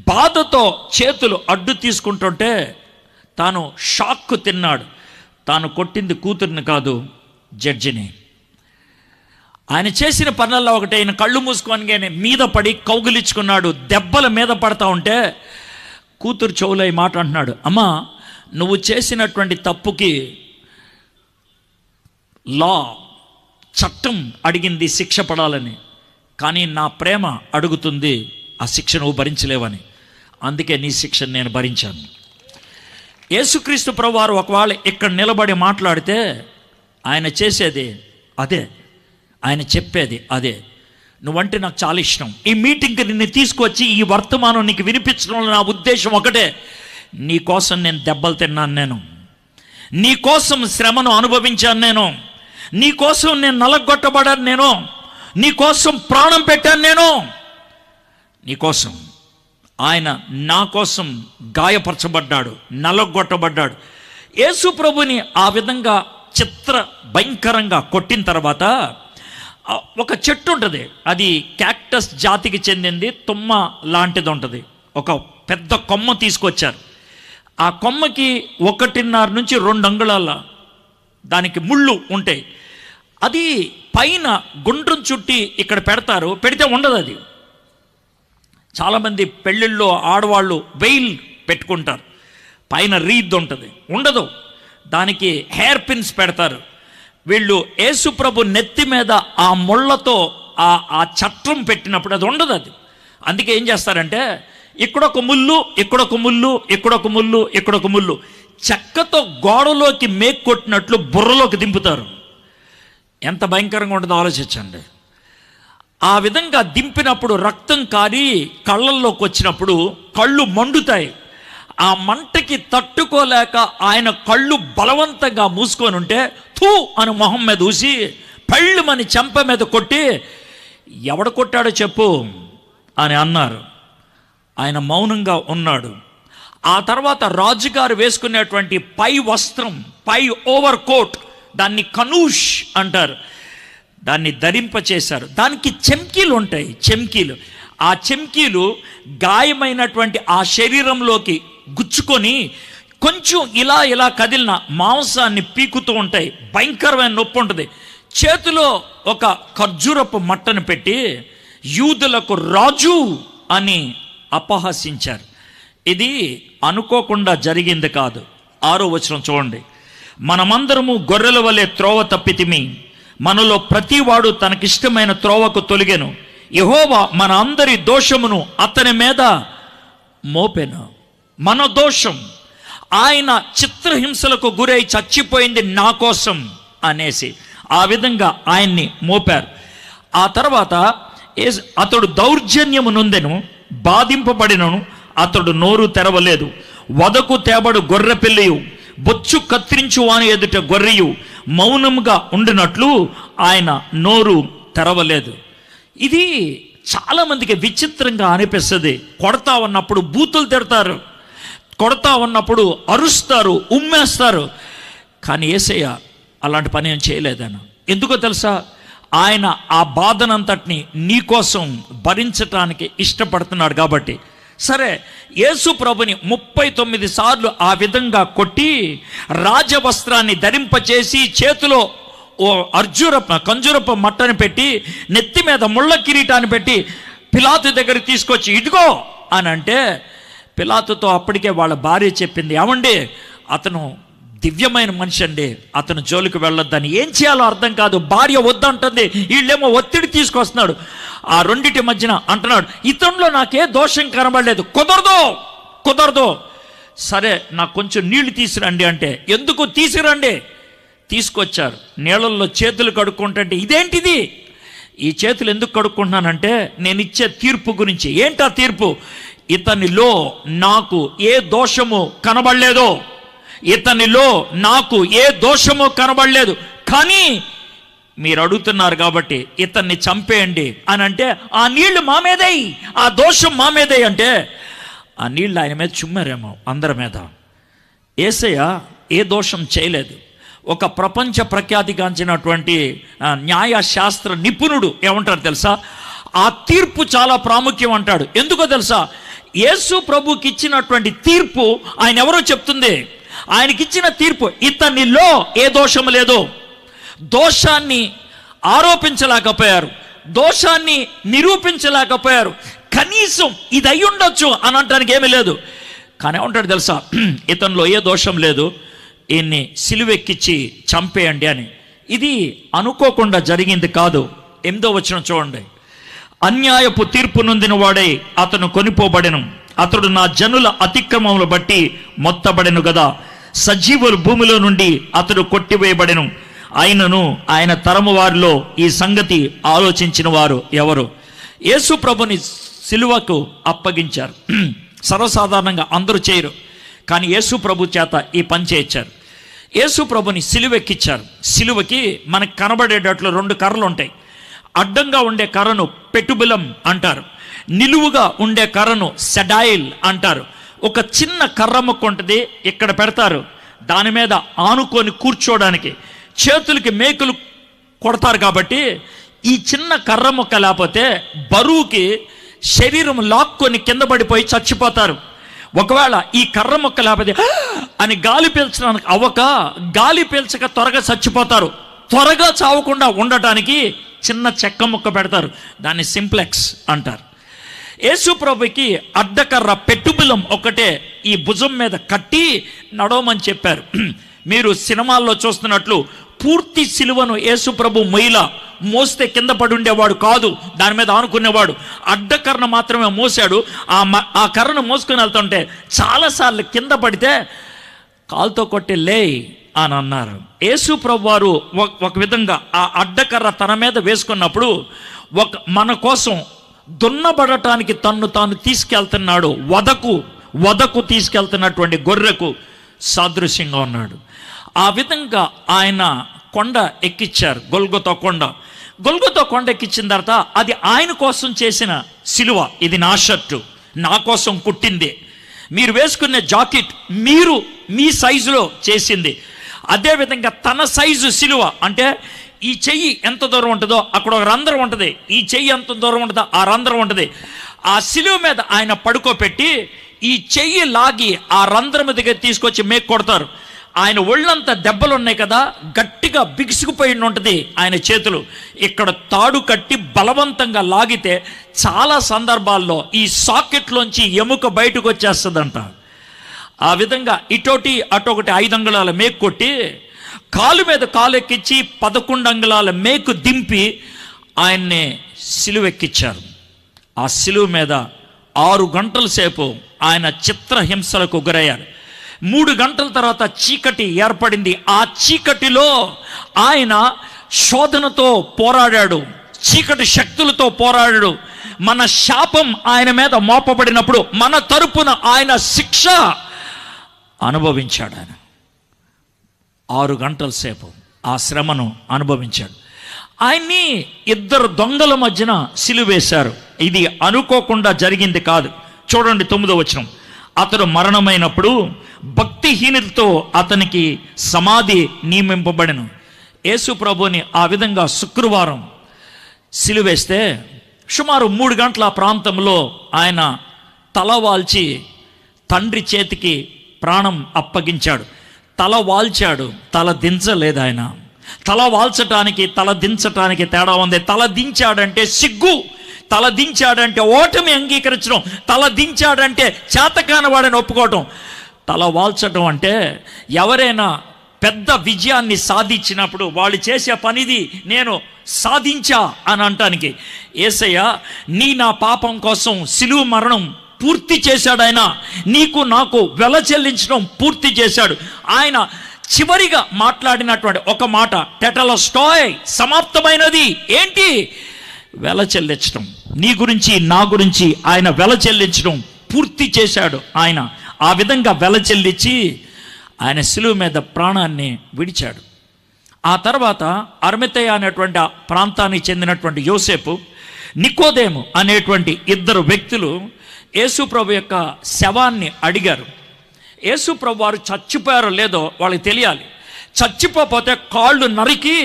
బాధతో చేతులు అడ్డు తీసుకుంటుంటే తాను షాక్ తిన్నాడు. తాను కొట్టింది కూతుర్ని కాదు, జడ్జిని. ఆయన చేసిన పనుల్లో ఒకటి, ఆయన కళ్ళు మూసుకొని మీద పడి కౌగిలించుకున్నాడు. దెబ్బల మీద పడతా ఉంటే కూతురు చెవులో ఈ మాట అంటున్నాడు, అమ్మా నువ్వు చేసినటువంటి తప్పుకి చట్టం అడిగింది శిక్ష పడాలని, కానీ నా ప్రేమ అడుగుతుంది ఆ శిక్ష నువ్వు భరించలేవని. అందుకే నీ శిక్షను నేను భరించాను. యేసుక్రీస్తు ప్రభువారు ఒకవేళ ఇక్కడ నిలబడి మాట్లాడితే ఆయన చేసేది అదే, ఆయన చెప్పేది అదే. నువ్వంటే నాకు చాలా ఇష్టం. ఈ మీటింగ్కి నిన్ను తీసుకొచ్చి ఈ వర్తమానం నీకు వినిపించడంలో నా ఉద్దేశం ఒకటే, నీ కోసం నేను దెబ్బలు తిన్నాను, నేను నీ కోసం శ్రమను అనుభవించాను, నేను నీ కోసం నేను నలగొట్టబడాను, నేను నీ కోసం ప్రాణం పెట్టాను, నేను నీ కోసం. ఆయన నా కోసం గాయపరచబడ్డాడు, నలగొట్టబడ్డాడు. యేసు ప్రభుని ఆ విధంగా భయంకరంగా కొట్టిన తర్వాత ఒక చెట్టు ఉంటుంది, అది క్యాక్టస్ జాతికి చెందింది, తుమ్మ లాంటిది ఉంటుంది. ఒక పెద్ద కొమ్మ తీసుకొచ్చారు. ఆ కొమ్మకి 1.5 నుంచి 2 అంగుళాల దానికి ముళ్ళు ఉంటాయి. అది పైన గుండ్రం చుట్టి ఇక్కడ పెడతారు, పెడితే ఉండదు అది. చాలామంది పెళ్ళిళ్ళలో ఆడవాళ్ళు వెయిల్ పెట్టుకుంటారు, పైన రీద్ ఉంటుంది, ఉండదు. దానికి హెయిర్ పిన్స్ పెడతారు. వీళ్ళు యేసుప్రభు నెత్తి మీద ఆ ముళ్ళతో ఆ చట్రం పెట్టినప్పుడు అది ఉండదు అది. అందుకే ఏం చేస్తారంటే ఇక్కడొక ముళ్ళు, ఇక్కడొక ముళ్ళు, ఇక్కడొక ముళ్ళు, ఇక్కడొక ముళ్ళు, చెక్కతో గోడలోకి మేక్ కొట్టినట్లు బుర్రలోకి దింపుతారు. ఎంత భయంకరంగా ఉంటుందో ఆలోచించండి. ఆ విధంగా దింపినప్పుడు రక్తం కారి కళ్ళల్లోకి వచ్చినప్పుడు కళ్ళు మండుతాయి. ఆ మంటకి తట్టుకోలేక ఆయన కళ్ళు బలవంతంగా మూసుకొని ఉంటే థూ అని మొహం మీద ఊసి పళ్ళుమని చెంప మీద కొట్టి, ఎవడు కొట్టాడో చెప్పు అని అన్నారు. ఆయన మౌనంగా ఉన్నాడు. ఆ తర్వాత రాజుగారు వేసుకునేటువంటి పై వస్త్రం, పై ఓవర్ కోట్, దాన్ని కనూష్ అంటారు, దాన్ని ధరింపచేశారు. దానికి చెమ్కీలు ఉంటాయి, చెమ్కీలు. ఆ చెమ్కీలు గాయమైనటువంటి ఆ శరీరంలోకి గుచ్చుకొని కొంచెం ఇలా ఇలా కదిలిన మాంసాన్ని పీకుతూ ఉంటాయి. భయంకరమైన నొప్పి ఉంటుంది. చేతిలో ఒక ఖర్జూరపు మట్టను పెట్టి యూదులకు రాజు అని అపహసించారు. ఇది అనుకోకుండా జరిగింది కాదు. 6వ వచనం చూడండి. మనమందరము గొర్రెల వలె త్రోవ తప్పితిమి, మనలో ప్రతివాడు తనకిష్టమైన త్రోవకు తొలిగెను, యెహోవా మన అందరి దోషమును అతని మీద మోపెను. మన దోషం, ఆయన చిత్రహింసలకు గురై చచ్చిపోయింది నా కోసం అనేసి ఆ విధంగా ఆయన్ని మోపారు. ఆ తర్వాత అతడు దౌర్జన్యము నొందెను, బాధింపబడినను, అతడు నోరు తెరవలేదు. వదకు తేబడు గొర్రె పిల్లియు, బొచ్చు కత్తిరించు వాని ఎదుట గొర్రెయు మౌనముగా ఉండినట్లు ఆయన నోరు తెరవలేదు. ఇది చాలామందికి విచిత్రంగా అనిపిస్తుంది. కొడతా ఉన్నప్పుడు బూతులు తిడతారు, కొడతా ఉన్నప్పుడు అరుస్తారు, ఉమ్మేస్తారు. కానీ యేసయ్య అలాంటి పని ఏం చేయలేదన్న. ఎందుకో తెలుసా? ఆయన ఆ బాధనంతటిని నీకోసం భరించటానికి ఇష్టపడుతున్నాడు కాబట్టి. సరే, యేసు ప్రభుని 39 సార్లు ఆ విధంగా కొట్టి రాజవస్త్రాన్ని ధరింపచేసి చేతిలో ఓ కంజూరపు మట్టను పెట్టి నెత్తి మీద ముళ్ళ కిరీటాన్ని పెట్టి పిలాతు దగ్గరికి తీసుకొచ్చి ఇదిగో అని అంటే, పిలాతుతో అప్పటికే వాళ్ళ భార్య చెప్పింది, ఏమండి అతను దివ్యమైన మనిషి అండి, అతను జోలికి వెళ్ళొద్దని. ఏం చేయాలో అర్థం కాదు. భార్య వద్దంటుంది, వీళ్ళేమో ఒత్తిడి తీసుకొస్తున్నాడు. ఆ రెండిటి మధ్యన అంటున్నాడు, ఇతనిలో నాకే దోషం కనబడలేదు, కుదరదు. సరే, నాకు కొంచెం నీళ్లు తీసుకురండి అంటే, ఎందుకు తీసుకురండి? తీసుకొచ్చారు. నీళ్ళల్లో చేతులు కడుక్కుంటే, ఇదేంటిది, ఈ చేతులు ఎందుకు కడుక్కుంటున్నానంటే నేను ఇచ్చే తీర్పు గురించి. ఏంటా తీర్పు? ఇతనిలో నాకు ఏ దోషము కనబడలేదో, ఇతనిలో నాకు ఏ దోషము కనబడలేదు, కానీ మీరు అడుగుతున్నారు కాబట్టి ఇతన్ని చంపేయండి అని అంటే, ఆ నీళ్లు మా మీదే, ఆ దోషం మా మీదే అంటే, ఆ నీళ్ళు ఆయన మీద చుమ్మారేమో అందరి మీద. యేసయ్య ఏ దోషం చేయలేదు. ఒక ప్రపంచ ప్రఖ్యాతిగాంచినటువంటి న్యాయశాస్త్ర నిపుణుడు ఏమంటారు తెలుసా? ఆ తీర్పు చాలా ప్రాముఖ్యం అంటాడు. ఎందుకో తెలుసా? యేసు ప్రభుకి ఇచ్చినటువంటి తీర్పు ఆయన ఎవరో చెప్తుంది. ఆయనకిచ్చిన తీర్పు, ఇతనిలో ఏ దోషము లేదు. దోషాన్ని ఆరోపించలేకపోయారు, దోషాన్ని నిరూపించలేకపోయారు. కనీసం ఇది అయి ఉండొచ్చు అని అనడానికి ఏమీ లేదు. కానీ ఏమంటాడు తెలుసా? ఇతనిలో ఏ దోషం లేదు, ఈయన్ని సిలువెక్కించి చంపేయండి అని. ఇది అనుకోకుండా జరిగింది కాదు. 8వ వచనం చూడండి. అన్యాయపు తీర్పు నొందిన వాడై అతను కొనిపోబడెను. అతడు నా జనుల అతిక్రమములు బట్టి మొత్తబడెను కదా. సజీవులు భూమిలో నుండి అతడు కొట్టివేయబడెను. అయినను ఆయన తరము వారిలో ఈ సంగతి ఆలోచించిన వారు ఎవరు? యేసు ప్రభుని సిలువకు అప్పగించారు. సర్వసాధారణంగా అందరూ చేయరు, కానీ యేసు ప్రభు చేత ఈ పని చేయించారు. యేసు ప్రభుని సిలువెక్కిచ్చారు. సిలువకి మనకు కనబడేటట్లు 2 కర్రలు ఉంటాయి. అడ్డంగా ఉండే కర్రను పెట్టుబిలం అంటారు, నిలువుగా ఉండే కర్రను సెడాయిల్ అంటారు. ఒక చిన్న కర్ర ముక్క ఉంటుంది, ఇక్కడ పెడతారు, దాని మీద ఆనుకొని కూర్చోడానికి. చేతులకి మేకులు కొడతారు కాబట్టి ఈ చిన్న కర్ర ముక్క లేకపోతే బరువుకి శరీరం లాక్కొని కింద పడిపోయి చచ్చిపోతారు. ఒకవేళ ఈ కర్ర ముక్క లేకపోతే అని గాలి పీల్చడానికి అవ్వక, గాలి పీల్చక త్వరగా చచ్చిపోతారు. త్వరగా చావకుండా ఉండటానికి చిన్న చెక్క ముక్క పెడతారు, దాన్ని సింప్లెక్స్ అంటారు. యేసు ప్రభుకి అడ్డకర్ర పెట్టుబిలం ఒకటే ఈ భుజం మీద కట్టి నడవమని చెప్పారు. మీరు సినిమాల్లో చూస్తున్నట్లు పూర్తి సిలువను యేసు ప్రభు మోస్తే కింద పడి ఉండేవాడు కాదు, దాని మీద ఆనుకునేవాడు. అడ్డకర్ర మాత్రమే మోసాడు. ఆ కర్రను మోసుకొని వెళ్తుంటే చాలాసార్లు కింద పడితే కాలుతో కొట్టి లే అని అన్నారు. యేసు ప్రభు వారు ఒక విధంగా ఆ అడ్డకర్ర తన మీద వేసుకున్నప్పుడు మన కోసం దున్నబడటానికి తాను తీసుకెళ్తున్నాడు. వదకు తీసుకెళ్తున్నటువంటి గొర్రెకు సాదృశ్యంగా ఉన్నాడు. ఆ విధంగా ఆయన కొండ ఎక్కిచ్చారు, గొల్గొతా కొండ ఎక్కించిన తర్వాత అది ఆయన కోసం చేసిన సిలువ. ఇది నా షర్టు, నా కోసం కుట్టింది. మీరు వేసుకునే జాకెట్ మీ సైజులో చేసింది. అదేవిధంగా తన సైజు సిలువ అంటే ఈ చెయ్యి ఎంత దూరం ఉంటుందో అక్కడ ఒక రంధ్రం ఉంటుంది, ఈ చెయ్యి ఎంత దూరం ఉంటుందో ఆ రంధ్రం ఉంటుంది. ఆ సిలువ మీద ఆయన పడుకోపెట్టి ఈ చెయ్యి లాగి ఆ రంధ్రం దగ్గర తీసుకొచ్చి మేకు కొడతారు. ఆయన ఒళ్ళంతా దెబ్బలు ఉన్నాయి కదా, గట్టిగా బిగుసుకుపోయి ఉంటుంది ఆయన చేతులు. ఇక్కడ తాడు కట్టి బలవంతంగా లాగితే చాలా సందర్భాల్లో ఈ సాకెట్లోంచి ఎముక బయటకు వచ్చేస్తుందంట. ఆ విధంగా ఇటోటి అటొకటి 5 అంగుళాల మేకు కొట్టి కాలు మీద కాలు ఎక్కించి 11 అంగుళాల మేకు దింపి ఆయన్ని సిలువెక్కిచ్చారు. ఆ సిలువ మీద 6 గంటల సేపు ఆయన చిత్రహింసలకు గురయ్యారు. 3 గంటల తర్వాత చీకటి ఏర్పడింది. ఆ చీకటిలో ఆయన శోధనతో పోరాడాడు, చీకటి శక్తులతో పోరాడాడు. మన శాపం ఆయన మీద మోపబడినప్పుడు మన తరపున ఆయన శిక్ష అనుభవించాడు. ఆయన 6 గంటల సేపు ఆ శ్రమను అనుభవించాడు. ఆయన్ని 2 దొంగల మధ్యన సిలువేశారు. ఇది అనుకోకుండా జరిగింది కాదు. చూడండి 9వ వచనం. అతడు మరణమైనప్పుడు భక్తిహీనులతో అతనికి సమాధి నియమింపబడెను. యేసు ప్రభుని ఆ విధంగా శుక్రవారం సిలువేస్తే సుమారు 3 గంటల ప్రాంతంలో ఆయన తల వాల్చి తండ్రి చేతికి ప్రాణం అప్పగించాడు. తల వాల్చాడు, తల దించలేదు. ఆయన తల వాల్చటానికి తల దించటానికి తేడా ఉంది. తల దించాడంటే సిగ్గు, తల దించాడంటే ఓటమి అంగీకరించడం, తల దించాడంటే చేతకాని వాడని ఒప్పుకోవటం. తల వాల్చడం అంటే ఎవరైనా పెద్ద విజయాన్ని సాధించినప్పుడు వాళ్ళు చేసే పనిది నేను సాధించా అని అంటానికి. యేసయ్య నా పాపం కోసం సిలువ మరణం పూర్తి చేశాడు. ఆయన నీకు నాకు వెల చెల్లించడం పూర్తి చేశాడు. ఆయన చివరిగా మాట్లాడినటువంటి ఒక మాట టెటలస్టాయ్, సమాప్తమైనది. ఏంటి? వెల చెల్లించడం. నీ గురించి నా గురించి ఆయన వెల చెల్లించడం పూర్తి చేశాడు. ఆయన ఆ విధంగా వెల చెల్లించి ఆయన సిలువ మీద ప్రాణాన్ని విడిచాడు. ఆ తర్వాత అర్మతయ అనేటువంటి ప్రాంతానికి చెందినటువంటి యోసేపు, నికోదేము అనేటువంటి 2 వ్యక్తులు యేసు ప్రభు యొక్క శవాన్ని అడిగారు. యేసు ప్రభు వారు చచ్చిపోయారో లేదో వాళ్ళకి తెలియాలి. చచ్చిపోతే కాళ్ళు నరికి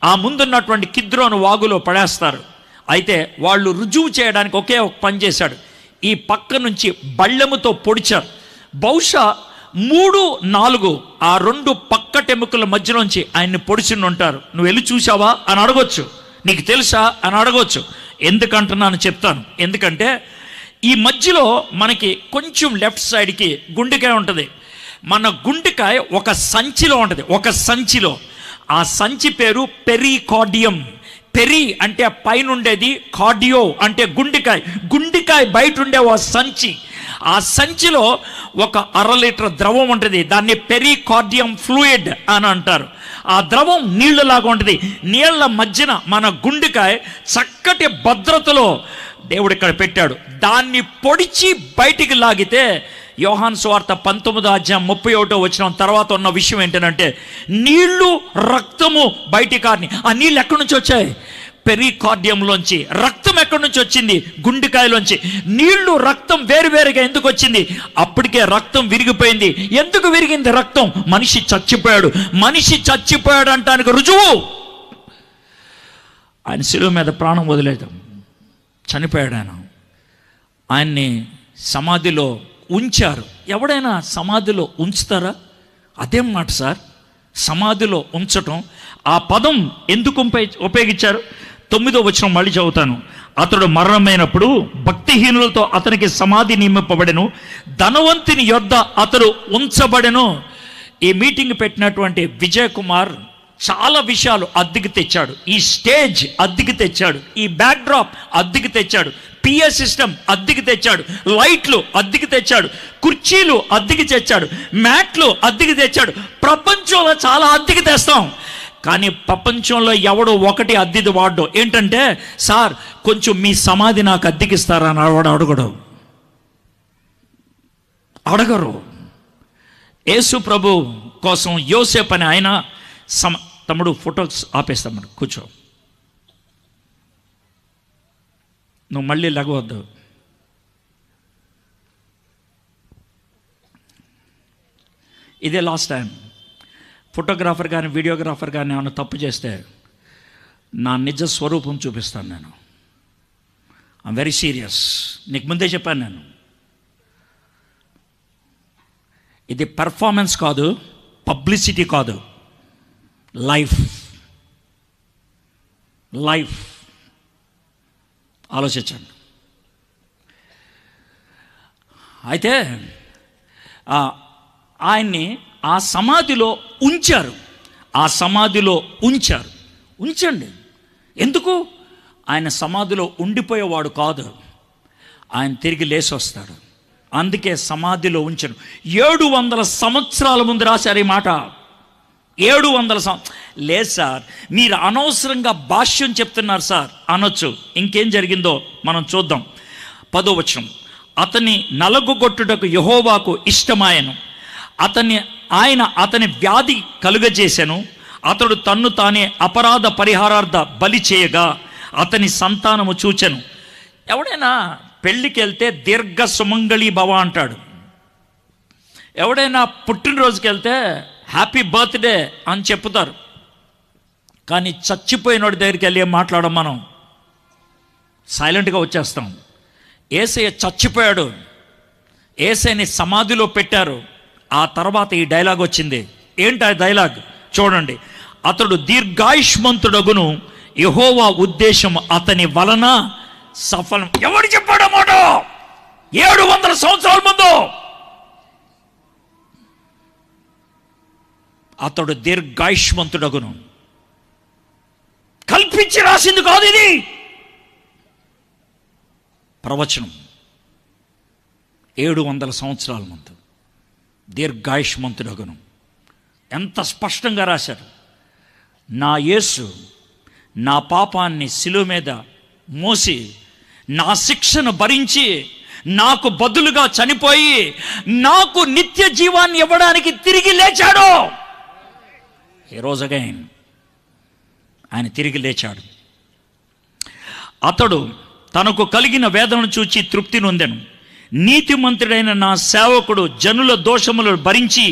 ఆ ముందున్నటువంటి కిద్రోను వాగులో పడేస్తారు. అయితే వాళ్ళు రుజువు చేయడానికి ఒకే ఒక పని చేశాడు. ఈ పక్క నుంచి బళ్ళెముతో పొడిచారు. బహుశా 3-4 ఆ 2 పక్కటెముకల మధ్యలోంచి ఆయన్ని పొడిచిని ఉంటారు. నువ్వు వెళ్ళి చూసావా అని అడగొచ్చు, నీకు తెలుసా అని అడగొచ్చు. ఎందుకంటున్నాను చెప్తాను. ఎందుకంటే ఈ మధ్యలో మనకి కొంచెం లెఫ్ట్ సైడ్కి గుండెకాయ ఉంటుంది. మన గుండెకాయ ఒక సంచిలో ఉంటుంది, ఒక సంచిలో. ఆ సంచి పేరు పెరికార్డియం. పెరి అంటే పైన ఉండేది, కార్డియో అంటే గుండెకాయ బయట ఉండే ఓ సంచి. ఆ సంచిలో ఒక 1/2 లీటర్ ద్రవం ఉంటుంది. దాన్ని పెరికార్డియం ఫ్లూయిడ్ అని అంటారు. ఆ ద్రవం నీళ్ళలాగా ఉంటుంది. నీళ్ల మధ్యన మన గుండెకాయ చక్కటి భద్రతలో దేవుడు ఇక్కడ పెట్టాడు. దాన్ని పొడిచి బయటికి లాగితే యోహాను సువార్త 19:31 తర్వాత ఉన్న విషయం ఏంటంటే, నీళ్లు రక్తము బయటికి కారిని. ఆ నీళ్ళు ఎక్కడి నుంచి వచ్చాయి? పెరికార్డియంలోంచి. రక్తం ఎక్కడి నుంచి వచ్చింది? గుండెకాయలోంచి. నీళ్లు రక్తం వేరువేరుగా ఎందుకు వచ్చింది? అప్పటికే రక్తం విరిగిపోయింది. ఎందుకు విరిగింది రక్తం? మనిషి చచ్చిపోయాడు అంటానికి రుజువు ఆయన శిలువ మీద ప్రాణం వదిలేయడం. చనిపోయాడు ఆయన. ఆయన్ని సమాధిలో ఉంచారు. ఎవడైనా సమాధిలో ఉంచుతారా? అదేం మాట సార్, సమాధిలో ఉంచటం. ఆ పదం ఎందుకు ఉపయోగించారు? 9వ వచనం మళ్ళీ చదువుతాను. అతడు మరణమైనప్పుడు భక్తిహీనులతో అతనికి సమాధి నియమింపబడెను, ధనవంతుని యొద్ద అతడు ఉంచబడెను. ఈ మీటింగ్ పెట్టినటువంటి విజయ్ కుమార్ చాలా విషయాలు అద్దెకి తెచ్చాడు. ఈ స్టేజ్ అద్దెకి తెచ్చాడు, ఈ బ్యాక్ డ్రాప్ అద్దెకి తెచ్చాడు, పిఏ సిస్టమ్ అద్దెకి తెచ్చాడు, లైట్లు అద్దెకి తెచ్చాడు, కుర్చీలు అద్దెకి తెచ్చాడు, మ్యాట్లు అద్దెకి తెచ్చాడు. ప్రపంచంలో చాలా అద్దెకి తెస్తాం, కానీ ప్రపంచంలో ఎవడో ఒకటి అద్దెది వాడు. ఏంటంటే, సార్ కొంచెం మీ సమాధి నాకు అద్దెకిస్తారా అని అడగరు. యేసు ప్రభు కోసం యోసేపు అని ఆయన తమ్ముడు ఫొటోస్ ఆపేస్తాడు. కూర్చో, నువ్వు మళ్ళీ లగవద్దు. ఇదే లాస్ట్ టైం. ఫోటోగ్రాఫర్ కానీ వీడియోగ్రాఫర్ కానీ ఏమైనా తప్పు చేస్తే నా నిజ స్వరూపం చూపిస్తాను నేను. I'm very serious. నీకు ముందే చెప్పాను నేను, ఇది పెర్ఫార్మెన్స్ కాదు, పబ్లిసిటీ కాదు, లైఫ్. ఆలోచించండి. అయితే ఆయన్ని ఆ సమాధిలో ఉంచండి. ఎందుకు? ఆయన సమాధిలో ఉండిపోయేవాడు కాదు, ఆయన తిరిగి లేచి వస్తాడు. అందుకే సమాధిలో ఉంచను. 700 సంవత్సరాల ముందు రాశారు ఈ మాట. 700 లేదు సార్, మీరు అనవసరంగా భాష్యం చెప్తున్నారు సార్ అనొచ్చు. ఇంకేం జరిగిందో మనం చూద్దాం. 10వ వచనం. అతని నలగొట్టుటకు యెహోవాకు ఇష్టమాయను, ఆయన అతని వ్యాధి కలుగజేసెను. అతడు తన్ను తానే అపరాధ పరిహారార్థ బలి చేయగా అతని సంతానము చూచెను. ఎవడైనా పెళ్ళికి వెళ్తే దీర్ఘ సుమంగళి భవ అంటాడు. ఎవడైనా పుట్టినరోజుకి వెళ్తే హ్యాపీ బర్త్డే అని చెప్తారు. కానీ చచ్చిపోయినోడి దగ్గరికి వెళ్ళి ఏం మాట్లాడడం? మనం సైలెంట్గా వచ్చేస్తాం. యేసయ్య చచ్చిపోయాడు, యేసయ్యని సమాధిలో పెట్టారు. ఆ తర్వాత ఈ డైలాగ్ వచ్చింది. ఏంటి ఆ డైలాగ్? చూడండి. అతడు దీర్ఘాయుష్మంతుడగును, యెహోవా ఉద్దేశం అతని వలన సఫలం. ఎవడు చెప్పాడు మాట? 700 సంవత్సరాల ముందు. అతడు దీర్ఘాయుష్మంతుడగును. కల్పించి రాసింది కాదు ఇది, ప్రవచనం. 700 సంవత్సరాల ముందు దీర్ఘాయుష్మంతుడగును. ఎంత స్పష్టంగా రాశారు. నా యేసు నా పాపాన్ని శిలువ మీద మోసి, నా శిక్షను భరించి, నాకు బదులుగా చనిపోయి, నాకు నిత్య జీవాన్ని ఇవ్వడానికి తిరిగి లేచాడు. ఈ రోజు అగైన్ ఆయన తిరిగి లేచాడు. అతడు తనకు కలిగిన వేదనను చూచి తృప్తి నొందెను. నీతిమంతుడైన నా సేవకుడు జనుల దోషములను భరించి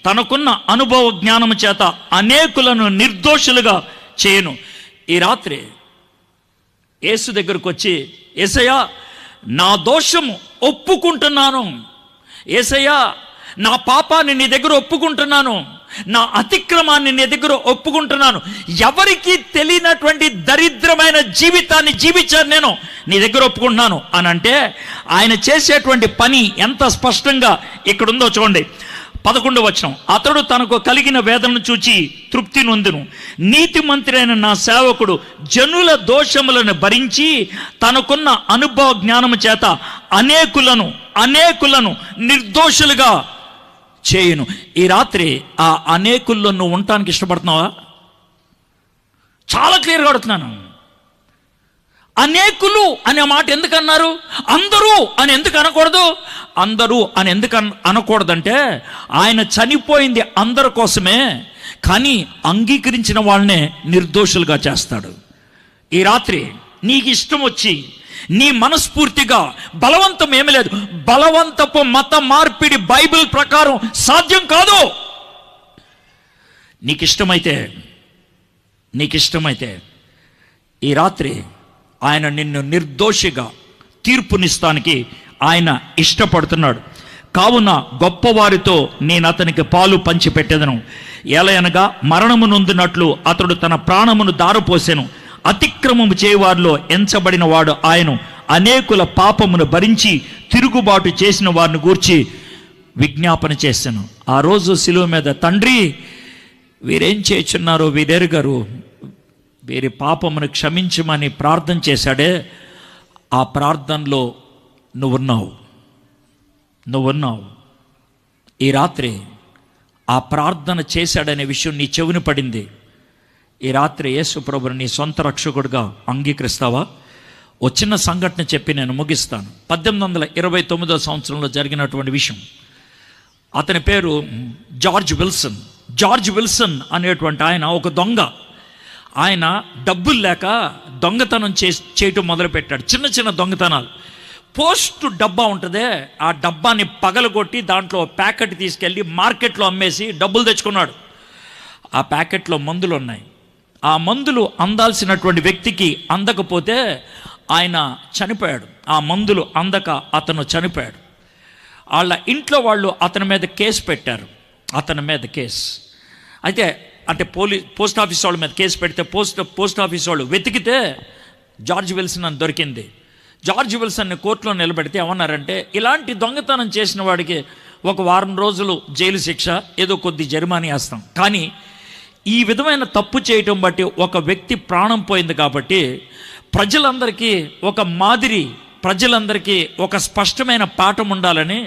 తనకున్న అనుభవ జ్ఞానము చేత అనేకులను నిర్దోషులుగా చేయను. ఈ రాత్రి యేసు దగ్గరకు వచ్చి, యేసయ్యా నా దోషము ఒప్పుకుంటున్నాను, యేసయ్యా నా పాపాన్ని నీ దగ్గర ఒప్పుకుంటున్నాను, నా అతిక్రమాన్ని నీ దగ్గర ఒప్పుకుంటున్నాను, ఎవరికి తెలియనటువంటి దరిద్రమైన జీవితాన్ని జీవించాను నేను, నీ దగ్గర ఒప్పుకుంటున్నాను అని అంటే, ఆయన చేసేటువంటి పని ఎంత స్పష్టంగా ఇక్కడ ఉందో చూడండి. 11వ వచనం, అతడు తనకు కలిగిన వేదనను చూచి తృప్తి నొందును. నీతిమంతుడైన అయిన నా సేవకుడు జనుల దోషములను భరించి తనకున్న అనుభవ జ్ఞానము చేత అనేకులను నిర్దోషులుగా చేయును. ఈ రాత్రి ఆ అనేకుల్లో నువ్వు ఉండటానికి ఇష్టపడుతున్నావా? చాలా క్లియర్గా అడుగుతున్నాను. అనేకులు అనే మాట ఎందుకు అన్నారు? అందరూ అని ఎందుకు అనకూడదు? అందరూ అని ఎందుకు అనకూడదంటే ఆయన చనిపోయింది అందరి కోసమే, కానీ అంగీకరించిన వాళ్ళనే నిర్దోషులుగా చేస్తాడు. ఈ రాత్రి నీకు ఇష్టం వచ్చి నీ మనస్ఫూర్తిగా, బలవంతం ఏమీ లేదు, బలవంతపు మత మార్పిడి బైబిల్ ప్రకారం సాధ్యం కాదు. నీకు ఇష్టమైతే ఈ రాత్రి ఆయన నిన్ను నిర్దోషిగా తీర్పునిస్తానికి ఆయన ఇష్టపడుతున్నాడు. కావున గొప్పవారితో నేను అతనికి పాలు పంచిపెట్టెదను. ఎలయనగా మరణము నొందినట్లు అతడు తన ప్రాణమును దారపోసెను. అతిక్రమము చేయవారిలో ఎంచబడిన వాడు ఆయన. అనేకుల పాపమును భరించి తిరుగుబాటు చేసిన వారిని గూర్చి విజ్ఞాపన చేశాను. ఆ రోజు శిలువ మీద, తండ్రి వీరేం చేయుచున్నారో వీరెరుగరు, వీరి పాపమును క్షమించమని ప్రార్థన చేశాడే, ఆ ప్రార్థనలో నువ్వున్నావు. ఈ రాత్రి ఆ ప్రార్థన చేశాడనే విషయం నీ చెవిని పడింది. ఈ రాత్రి యేసు ప్రభువుని నీ సొంత రక్షకుడిగా అంగీకరిస్తావా? ఓ చిన్న సంఘటన చెప్పి నేను ముగిస్తాను. 1829వ సంవత్సరంలో జరిగినటువంటి విషయం. అతని పేరు జార్జ్ విల్సన్ అనేటువంటి ఆయన ఒక దొంగ. ఆయన డబ్బులు లేక దొంగతనం చేయటం మొదలుపెట్టాడు. చిన్న దొంగతనాలు. పోస్ట్ డబ్బా ఉంటుందే, ఆ డబ్బాని పగలగొట్టి దాంట్లో ప్యాకెట్ తీసుకెళ్ళి మార్కెట్లో అమ్మేసి డబ్బులు తెచ్చుకున్నాడు. ఆ ప్యాకెట్లో మందులు ఉన్నాయి. ఆ మందులు అందాల్సినటువంటి వ్యక్తికి అందకపోతే ఆయన చనిపోయాడు. ఆ మందులు అందక అతను చనిపోయాడు. వాళ్ళ ఇంట్లో వాళ్ళు అతని మీద కేసు పెట్టారు. అయితే పోస్ట్ ఆఫీస్ వాళ్ళ మీద కేసు పెడితే పోస్ట్ ఆఫీస్ వాళ్ళు వెతికితే జార్జ్ విల్సన్ అని దొరికింది. జార్జ్ విల్సన్ని కోర్టులో నిలబెడితే ఏమన్నారంటే, ఇలాంటి దొంగతనం చేసిన వాడికి 1 వారం రోజులు జైలు శిక్ష, ఏదో కొద్ది జరిమానా వేస్తాం, కానీ ఈ విధమైన తప్పు చేయటం బట్టి ఒక వ్యక్తి ప్రాణం పోయింది కాబట్టి ప్రజలందరికీ ఒక స్పష్టమైన పాఠం ఉండాలని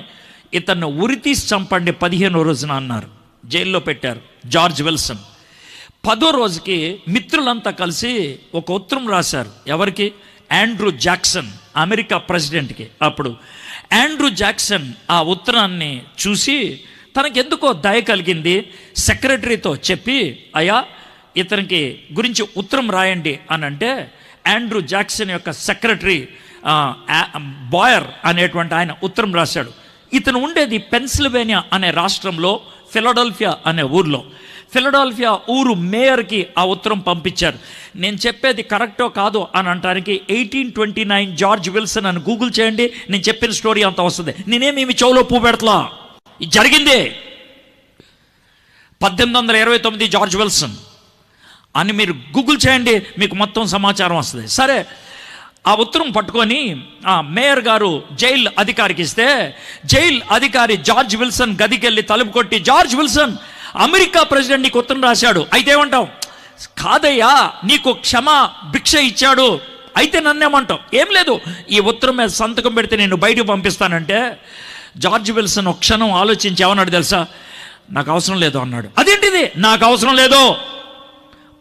ఇతన్ని ఉరితీసి చంపండి 15వ రోజున అన్నారు. జైల్లో పెట్టారు జార్జ్ విల్సన్. 10వ రోజుకి మిత్రులంతా కలిసి ఒక ఉత్తరం రాశారు. ఎవరికి? ఆండ్రూ జాక్సన్, అమెరికా ప్రెసిడెంట్కి. అప్పుడు ఆండ్రూ జాక్సన్ ఆ ఉత్తరాన్ని చూసి తనకెందుకో దయ కలిగింది. సెక్రటరీతో చెప్పి, అయ్యా ఇతనికి గురించి ఉత్తరం రాయండి అని అంటే, ఆండ్రూ జాక్సన్ యొక్క సెక్రటరీ బాయర్ అనేటువంటి ఆయన ఉత్తరం రాశాడు. ఇతను ఉండేది పెన్సిల్వేనియా అనే రాష్ట్రంలో, ఫిలడెల్ఫియా అనే ఊర్లో. ఫిలడెల్ఫియా ఊరు మేయర్కి ఆ ఉత్తరం పంపించారు. నేను చెప్పేది కరెక్టో కాదో అని అనడానికి 1829 జార్జ్ విల్సన్ అని గూగుల్ చేయండి, నేను చెప్పిన స్టోరీ అంతా వస్తుంది. నేనేమి చెవులో పువ్వు పెడతలా, ఇది జరిగిందే. 1829 జార్జ్ విల్సన్ అని మీరు గూగుల్ చేయండి, మీకు మొత్తం సమాచారం వస్తుంది. సరే, ఆ ఉత్తరం పట్టుకొని ఆ మేయర్ గారు జైలు అధికారికి ఇస్తే, జైలు అధికారి జార్జ్ విల్సన్ గదికి వెళ్ళి తలుపు కొట్టి, జార్జ్ విల్సన్ అమెరికా ప్రెసిడెంట్ నీకు ఉత్తరం రాశాడు, అయితే ఏమంటావు? కాదయ్యా, నీకు భిక్ష ఇచ్చాడు, అయితే నన్నేమంటావు? ఏం లేదు, ఈ ఉత్తరం మీద సంతకం పెడితే నేను బయటకు పంపిస్తానంటే జార్జ్ విల్సన్ ఒక క్షణం ఆలోచించి ఏమన్నాడు తెలుసా? నాకు అవసరం లేదు అన్నాడు. అదేంటిది నాకు అవసరం లేదు?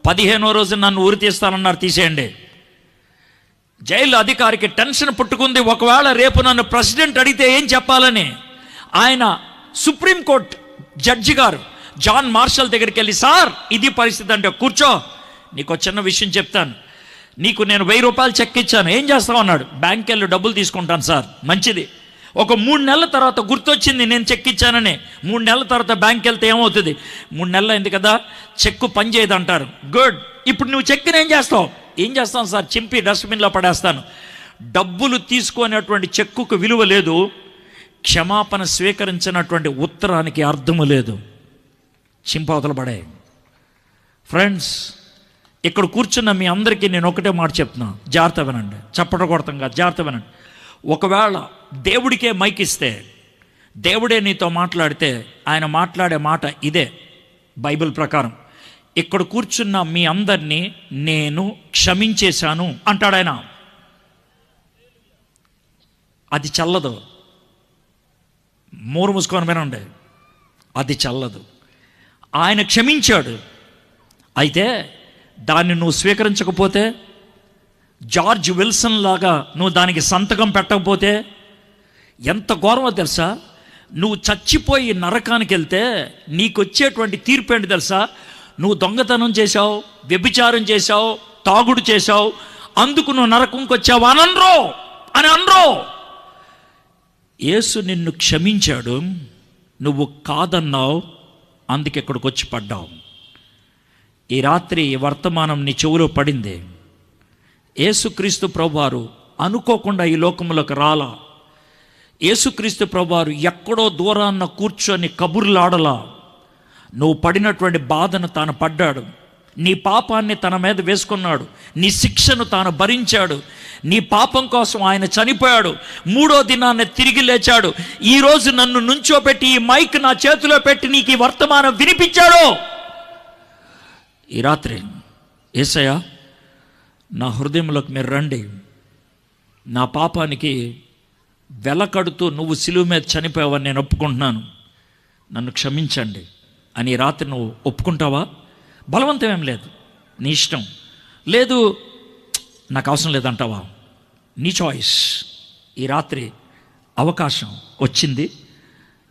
15వ రోజు నన్ను ఉరి తీస్తానన్నారు, తీసేయండి. జైలు అధికారికి టెన్షన్ పుట్టుకుంది. ఒకవేళ రేపు నన్ను ప్రెసిడెంట్ అడిగితే ఏం చెప్పాలని ఆయన సుప్రీంకోర్టు జడ్జి గారు జాన్ మార్షల్ దగ్గరికి వెళ్ళి, సార్ ఇది పరిస్థితి అంటే, కూర్చో నీకు చిన్న విషయం చెప్తాను, నీకు నేను 1000 రూపాయలు చెక్ ఇచ్చాను, ఏం చేస్తావు అన్నాడు. బ్యాంక్కి వెళ్ళి డబ్బులు తీసుకుంటాను సార్. మంచిది. ఒక 3 నెలల తర్వాత గుర్తొచ్చింది నేను చెక్ ఇచ్చానని. 3 నెలల తర్వాత బ్యాంక్కి వెళ్తే ఏమవుతుంది? 3 నెలలు అయింది కదా, చెక్కు పని చేయదు అంటారు. గుడ్. ఇప్పుడు నువ్వు చెక్ని ఏం చేస్తావు? ఏం చేస్తాను సార్, చింపి డస్ట్బిన్లో పడేస్తాను. డబ్బులు తీసుకునేటువంటి చెక్కుకు విలువ లేదు, క్షమాపణ స్వీకరించినటువంటి ఉత్తరానికి అర్థము లేదు. చింపవతల పడే. ఫ్రెండ్స్, ఇక్కడ కూర్చున్న మీ అందరికీ నేను ఒకటే మాట చెప్తున్నా, జాగ్రత్త వినండి. చప్పట కొడతాం కాదు, జాగ్రత్త వినండి. ఒకవేళ దేవుడికే మైక్ ఇస్తే, దేవుడే నీతో మాట్లాడితే ఆయన మాట్లాడే మాట ఇదే. బైబిల్ ప్రకారం ఇక్కడ కూర్చున్న మీ అందరినీ నేను క్షమించేశాను అంటాడు ఆయన. అది చల్లదు. మూరు మూసుకొని వినండి, అది చల్లదు. ఆయన క్షమించాడు. అయితే దాన్ని నువ్వు స్వీకరించకపోతే, జార్జ్ విల్సన్ లాగా నువ్వు దానికి సంతకం పెట్టకపోతే ఎంత ఘోరమో తెలుసా? నువ్వు చచ్చిపోయి నరకానికి వెళ్తే నీకు వచ్చేటువంటి తీర్పు ఏంటి తెలుసా? నువ్వు దొంగతనం చేశావు, వ్యభిచారం చేశావు, తాగుడు చేశావు, అందుకు నువ్వు నరకంకి వచ్చావు అని అనరో. యేసు నిన్ను క్షమించాడు, నువ్వు కాదన్నావు, అందుకే ఇక్కడికి వచ్చి పడ్డావు. ఈ రాత్రి ఈ వర్తమానం నీ చెవులో పడింది. యేసుక్రీస్తు ప్రభువారు అనుకోకుండా ఈ లోకంలోకి రాలా. యేసుక్రీస్తు ప్రభువారు ఎక్కడో దూరాన్న కూర్చొని కబుర్లాడలా. నువ్వు పడినటువంటి బాధను తాను పడ్డాడు, నీ పాపాన్ని తన మీద వేసుకున్నాడు, నీ శిక్షను తాను భరించాడు, నీ పాపం కోసం ఆయన చనిపోయాడు, 3వ దినాన్ని తిరిగి లేచాడు. ఈరోజు నన్ను నుంచోబెట్టి ఈ మైక్ నా చేతిలో పెట్టి నీకు ఈ వర్తమానం వినిపించాడు. ఈ రాత్రి యేసయ్యా నా హృదయంలోకి మీరు రండి, నా పాపానికి వెలకడుతూ నువ్వు సిలువ మీద చనిపోయావని నేను ఒప్పుకుంటున్నాను, నన్ను క్షమించండి అని ఈ రాత్రి నువ్వు ఒప్పుకుంటావా? బలవంతం ఏం లేదు, నీ ఇష్టం. లేదు నాకు అవసరం లేదంటావా? నీ చాయిస్. ఈ రాత్రి అవకాశం వచ్చింది.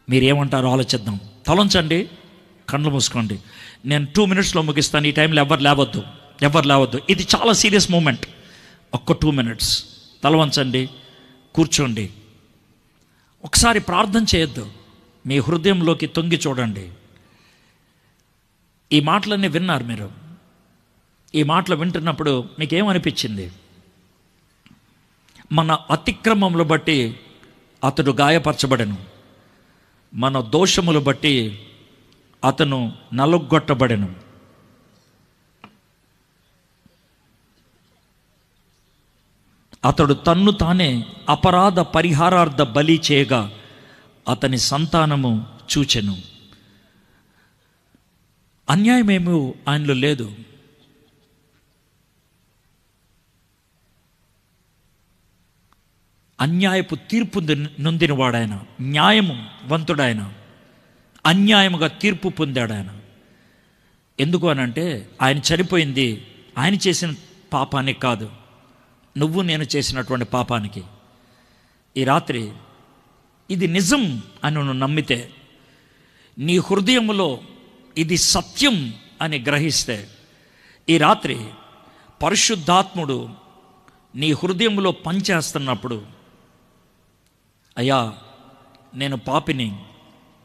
మీరేమంటారో ఆలోచిద్దాం. తలంచండి, కళ్ళు మూసుకోండి. నేను 2 minutesలో ముగిస్తాను. ఈ టైంలో ఎవరు లేవద్దు. ఇది చాలా సీరియస్ మూమెంట్. ఒక్క 2 minutes తల వంచండి, కూర్చోండి. ఒకసారి ప్రార్థన చేయొద్దు, మీ హృదయంలోకి తొంగి చూడండి. ఈ మాటలన్నీ విన్నారు మీరు. ఈ మాటలు వింటున్నప్పుడు మీకేమనిపించింది? మన అతిక్రమములు బట్టి అతడు గాయపరచబడెను, మన దోషములు బట్టి అతను నలుగొట్టబడెను. అతడు తన్ను తానే అపరాధ పరిహారార్థ బలి చేయగా అతని సంతానము చూచెను. అన్యాయమేమీ ఆయనలో లేదు. అన్యాయపు తీర్పు నొందినవాడాయన, న్యాయము వంతుడాయన, అన్యాయముగా తీర్పు పొందాడాయన. ఎందుకు అనంటే ఆయన చనిపోయింది ఆయన చేసిన పాపానికి కాదు, నువ్వు నేను చేసినటువంటి పాపానికి. ఈ రాత్రి ఇది నిజం అని నువ్వు నమ్మితే, నీ హృదయంలో ఇది సత్యం అని గ్రహిస్తే, ఈ రాత్రి పరిశుద్ధాత్ముడు నీ హృదయంలో పనిచేస్తున్నప్పుడు, అయ్యా నేను పాపిని,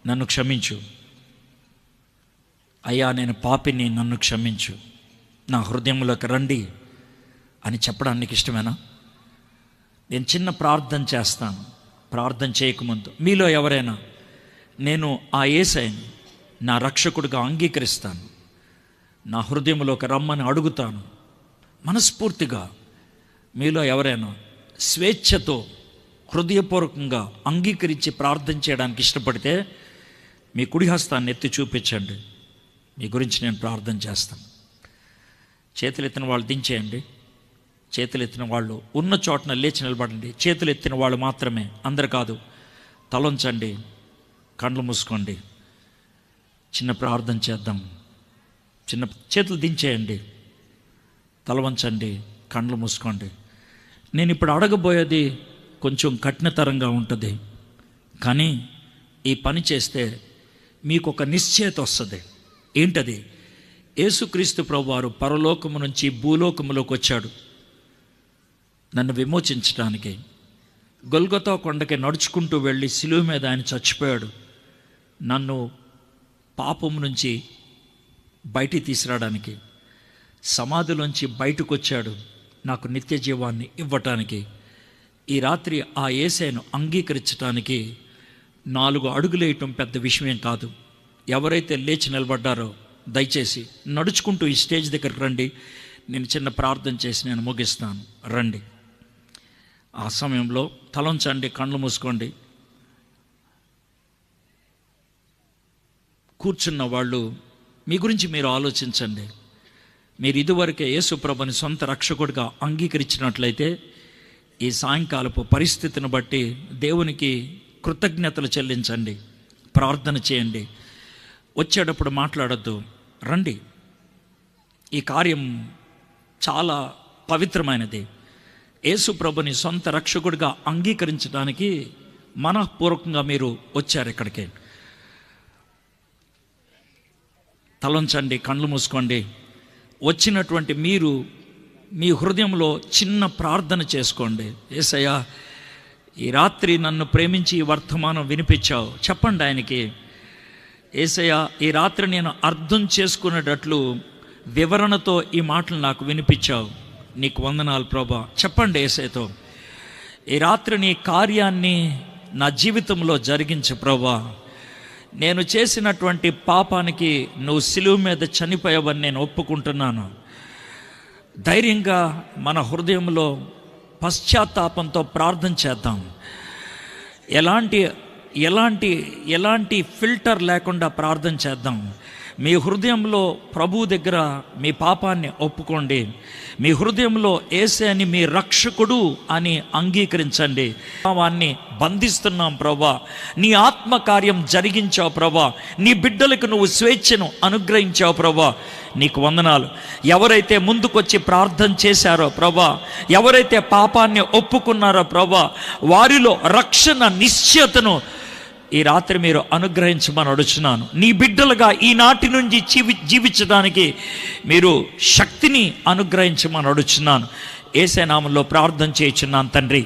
నన్ను క్షమించు, అయ్యా నేను పాపిని, నన్ను క్షమించు, నా హృదయంలోకి రండి అని చెప్పడానికి ఇష్టమేనా? నేను చిన్న ప్రార్థన చేస్తాను. ప్రార్థన చేయకముందు మీలో ఎవరైనా నేను ఆ యేసయ్యని నా రక్షకుడిగా అంగీకరిస్తాను, నా హృదయంలోకి రమ్మని అడుగుతాను, మనస్ఫూర్తిగా మీలో ఎవరైనా స్వేచ్ఛతో హృదయపూర్వకంగా అంగీకరించి ప్రార్థన చేయడానికి ఇష్టపడితే మీ కుడి హస్తాన్ని ఎత్తి చూపించండి. మీ గురించి నేను ప్రార్థన చేస్తాను. చేతులు ఎత్తిన వాళ్ళు దించేయండి. చేతులు ఎత్తిన వాళ్ళు ఉన్న చోటన లేచి నిలబడండి. చేతులు ఎత్తిన వాళ్ళు మాత్రమే, అందరు కాదు. తలొంచండి, కళ్ళు మూసుకోండి, చిన్న ప్రార్థన చేద్దాం. చేతులు దించేయండి, తల వంచండి, కళ్ళు మూసుకోండి. నేను ఇప్పుడు అడగబోయేది కొంచెం కఠినతరంగా ఉంటుంది, కానీ ఈ పని చేస్తే మీకు ఒక నిశ్చయత వస్తుంది. ఏంటది? యేసుక్రీస్తు ప్రభువారు పరలోకము నుంచి భూలోకములోకి వచ్చాడు నన్ను విమోచించడానికి. గొల్గొతా కొండకి నడుచుకుంటూ వెళ్ళి సిలువ మీద ఆయన చచ్చిపోయాడు, నన్ను పాపం నుంచి బయటికి తీసుకురావడానికి. సమాధిలోంచి బయటకు వచ్చాడు నాకు నిత్య జీవాన్ని ఇవ్వటానికి. ఈ రాత్రి ఆ యేసయ్యను అంగీకరించడానికి 4 అడుగులేయటం పెద్ద విషయం కాదు. ఎవరైతే లేచి నిలబడ్డారో దయచేసి నడుచుకుంటూ ఈ స్టేజ్ దగ్గరికి రండి. నేను చిన్న ప్రార్థన చేసి నేను ముగిస్తాను. రండి. ఆ సమయంలో తలంచండి, కళ్ళు మూసుకోండి. కూర్చున్న వాళ్ళు మీ గురించి మీరు ఆలోచించండి. మీరు ఇదివరకే యేసు ప్రభుని సొంత రక్షకుడిగా అంగీకరించినట్లయితే ఈ సాయంకాలపు పరిస్థితిని బట్టి దేవునికి కృతజ్ఞతలు చెల్లించండి, ప్రార్థన చేయండి. వచ్చేటప్పుడు మాట్లాడొద్దు, రండి. ఈ కార్యం చాలా పవిత్రమైనది. యేసు ప్రభుని సొంత రక్షకుడిగా అంగీకరించడానికి మనఃపూర్వకంగా మీరు వచ్చారు ఇక్కడికి. తలంచండి, కళ్ళు మూసుకోండి. వచ్చినటువంటి మీరు మీ హృదయంలో చిన్న ప్రార్థన చేసుకోండి. యేసయ్యా, ఈ రాత్రి నన్ను ప్రేమించి ఈ వర్తమానం వినిపించావు. చెప్పండి ఆయనకి, యేసయ్యా, ఈ రాత్రి నేను అర్థం చేసుకునేటట్లు వివరణతో ఈ మాటలు నాకు వినిపించావు. నీకు వందనాలు ప్రభా. చెప్పండి యేసయ్యతో, ఈ రాత్రి నీ కార్యాన్ని నా జీవితంలో జరిగించు ప్రభా. నేను చేసినటువంటి పాపానికి నువ్వు సిలువ మీద చనిపోయావని నేను ఒప్పుకుంటున్నాను. ధైర్యంగా మన హృదయంలో పశ్చాత్తాపంతో ప్రార్థన చేద్దాం. ఎలాంటి ఫిల్టర్ లేకుండా ప్రార్థన చేద్దాం. మీ హృదయంలో ప్రభువు దగ్గర మీ పాపాన్ని ఒప్పుకోండి. మీ హృదయంలో యేసే అని మీ రక్షకుడు అని అంగీకరించండి. పాపాన్ని బంధిస్తున్నాం ప్రభా, నీ ఆత్మకార్యం జరిగించావు ప్రభా, నీ బిడ్డలకు నువ్వు స్వేచ్ఛను అనుగ్రహించావు ప్రభా, నీకు వందనాలు. ఎవరైతే ముందుకొచ్చి ప్రార్థన చేశారో ప్రభా, ఎవరైతే పాపాన్ని ఒప్పుకున్నారో ప్రభా, వారిలో రక్షణ నిశ్చయతను ఈ రాత్రి మీరు అనుగ్రహించమని అడుగుతున్నాను. నీ బిడ్డలుగా ఈనాటి నుంచి జీవించడానికి మీరు శక్తిని అనుగ్రహించమని అడుగుతున్నాను. యేసే నామములో ప్రార్థన చేయుచున్నాను తండ్రి,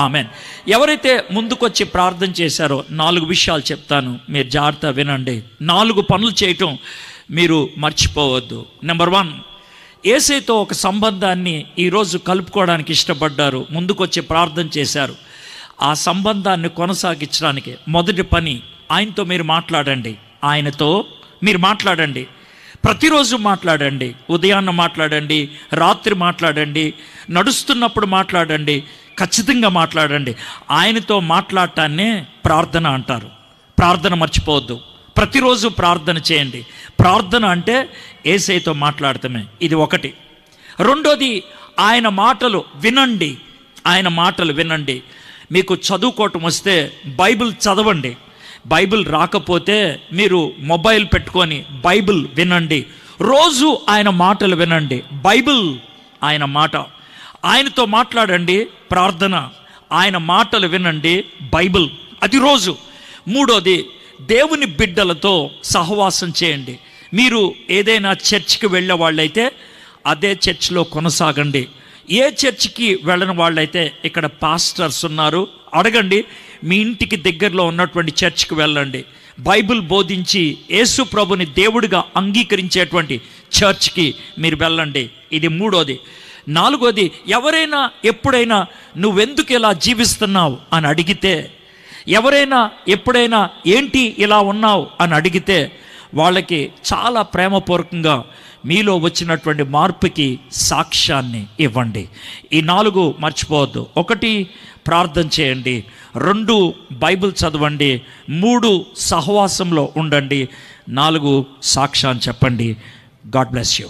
ఆమెన్. ఎవరైతే ముందుకొచ్చి ప్రార్థన చేశారో 4 విషయాలు చెప్తాను, మీరు జాగ్రత్త వినండి. 4 పనులు చేయటం మీరు మర్చిపోవద్దు. నెంబర్ 1, యేసేతో ఒక సంబంధాన్ని ఈరోజు కలుపుకోవడానికి ఇష్టపడ్డారు, ముందుకొచ్చి ప్రార్థన చేశారు. ఆ సంబంధాన్ని కొనసాగించడానికి మొదటి పని, ఆయనతో మీరు మాట్లాడండి. ఆయనతో మీరు మాట్లాడండి, ప్రతిరోజు మాట్లాడండి. ఉదయాన్న మాట్లాడండి, రాత్రి మాట్లాడండి, నడుస్తున్నప్పుడు మాట్లాడండి, ఖచ్చితంగా మాట్లాడండి. ఆయనతో మాట్లాడటాన్నే ప్రార్థన అంటారు. ప్రార్థన మర్చిపోవద్దు, ప్రతిరోజు ప్రార్థన చేయండి. ప్రార్థన అంటే యేసయ్యతో మాట్లాడటమే. ఇది ఒకటి. రెండోది, ఆయన మాటలు వినండి. ఆయన మాటలు వినండి. మీకు చదువుకోవటం వస్తే బైబిల్ చదవండి. బైబిల్ రాకపోతే మీరు మొబైల్ పెట్టుకొని బైబిల్ వినండి. రోజు ఆయన మాటలు వినండి. బైబిల్ ఆయన మాట, ఆయనతో మాట్లాడండి. ప్రార్థన, ఆయన మాటలు వినండి. బైబిల్, అది రోజు. మూడోది, దేవుని బిడ్డలతో సహవాసం చేయండి. మీరు ఏదైనా చర్చికి వెళ్ళే వాళ్ళైతే అదే చర్చిలో కొనసాగండి. ఏ చర్చికి వెళ్ళని వాళ్ళైతే ఇక్కడ పాస్టర్స్ ఉన్నారు, అడగండి. మీ ఇంటికి దగ్గరలో ఉన్నటువంటి చర్చికి వెళ్ళండి. బైబిల్ బోధించి యేసు ప్రభుని దేవుడిగా అంగీకరించేటువంటి చర్చ్కి మీరు వెళ్ళండి. ఇది మూడోది. నాలుగోది, ఎవరైనా ఎప్పుడైనా నువ్వెందుకు ఇలా జీవిస్తున్నావు అని అడిగితే, ఎవరైనా ఎప్పుడైనా ఏంటి ఇలా ఉన్నావు అని అడిగితే, వాళ్ళకి చాలా ప్రేమపూర్వకంగా మీలో వచ్చినటువంటి మార్పుకి సాక్ష్యాన్ని ఇవ్వండి. ఈ 4 మర్చిపోవద్దు. 1, ప్రార్థన చేయండి. 2, బైబిల్ చదవండి. 3, సహవాసంలో ఉండండి. 4, సాక్ష్యాన్ని చెప్పండి. God bless you.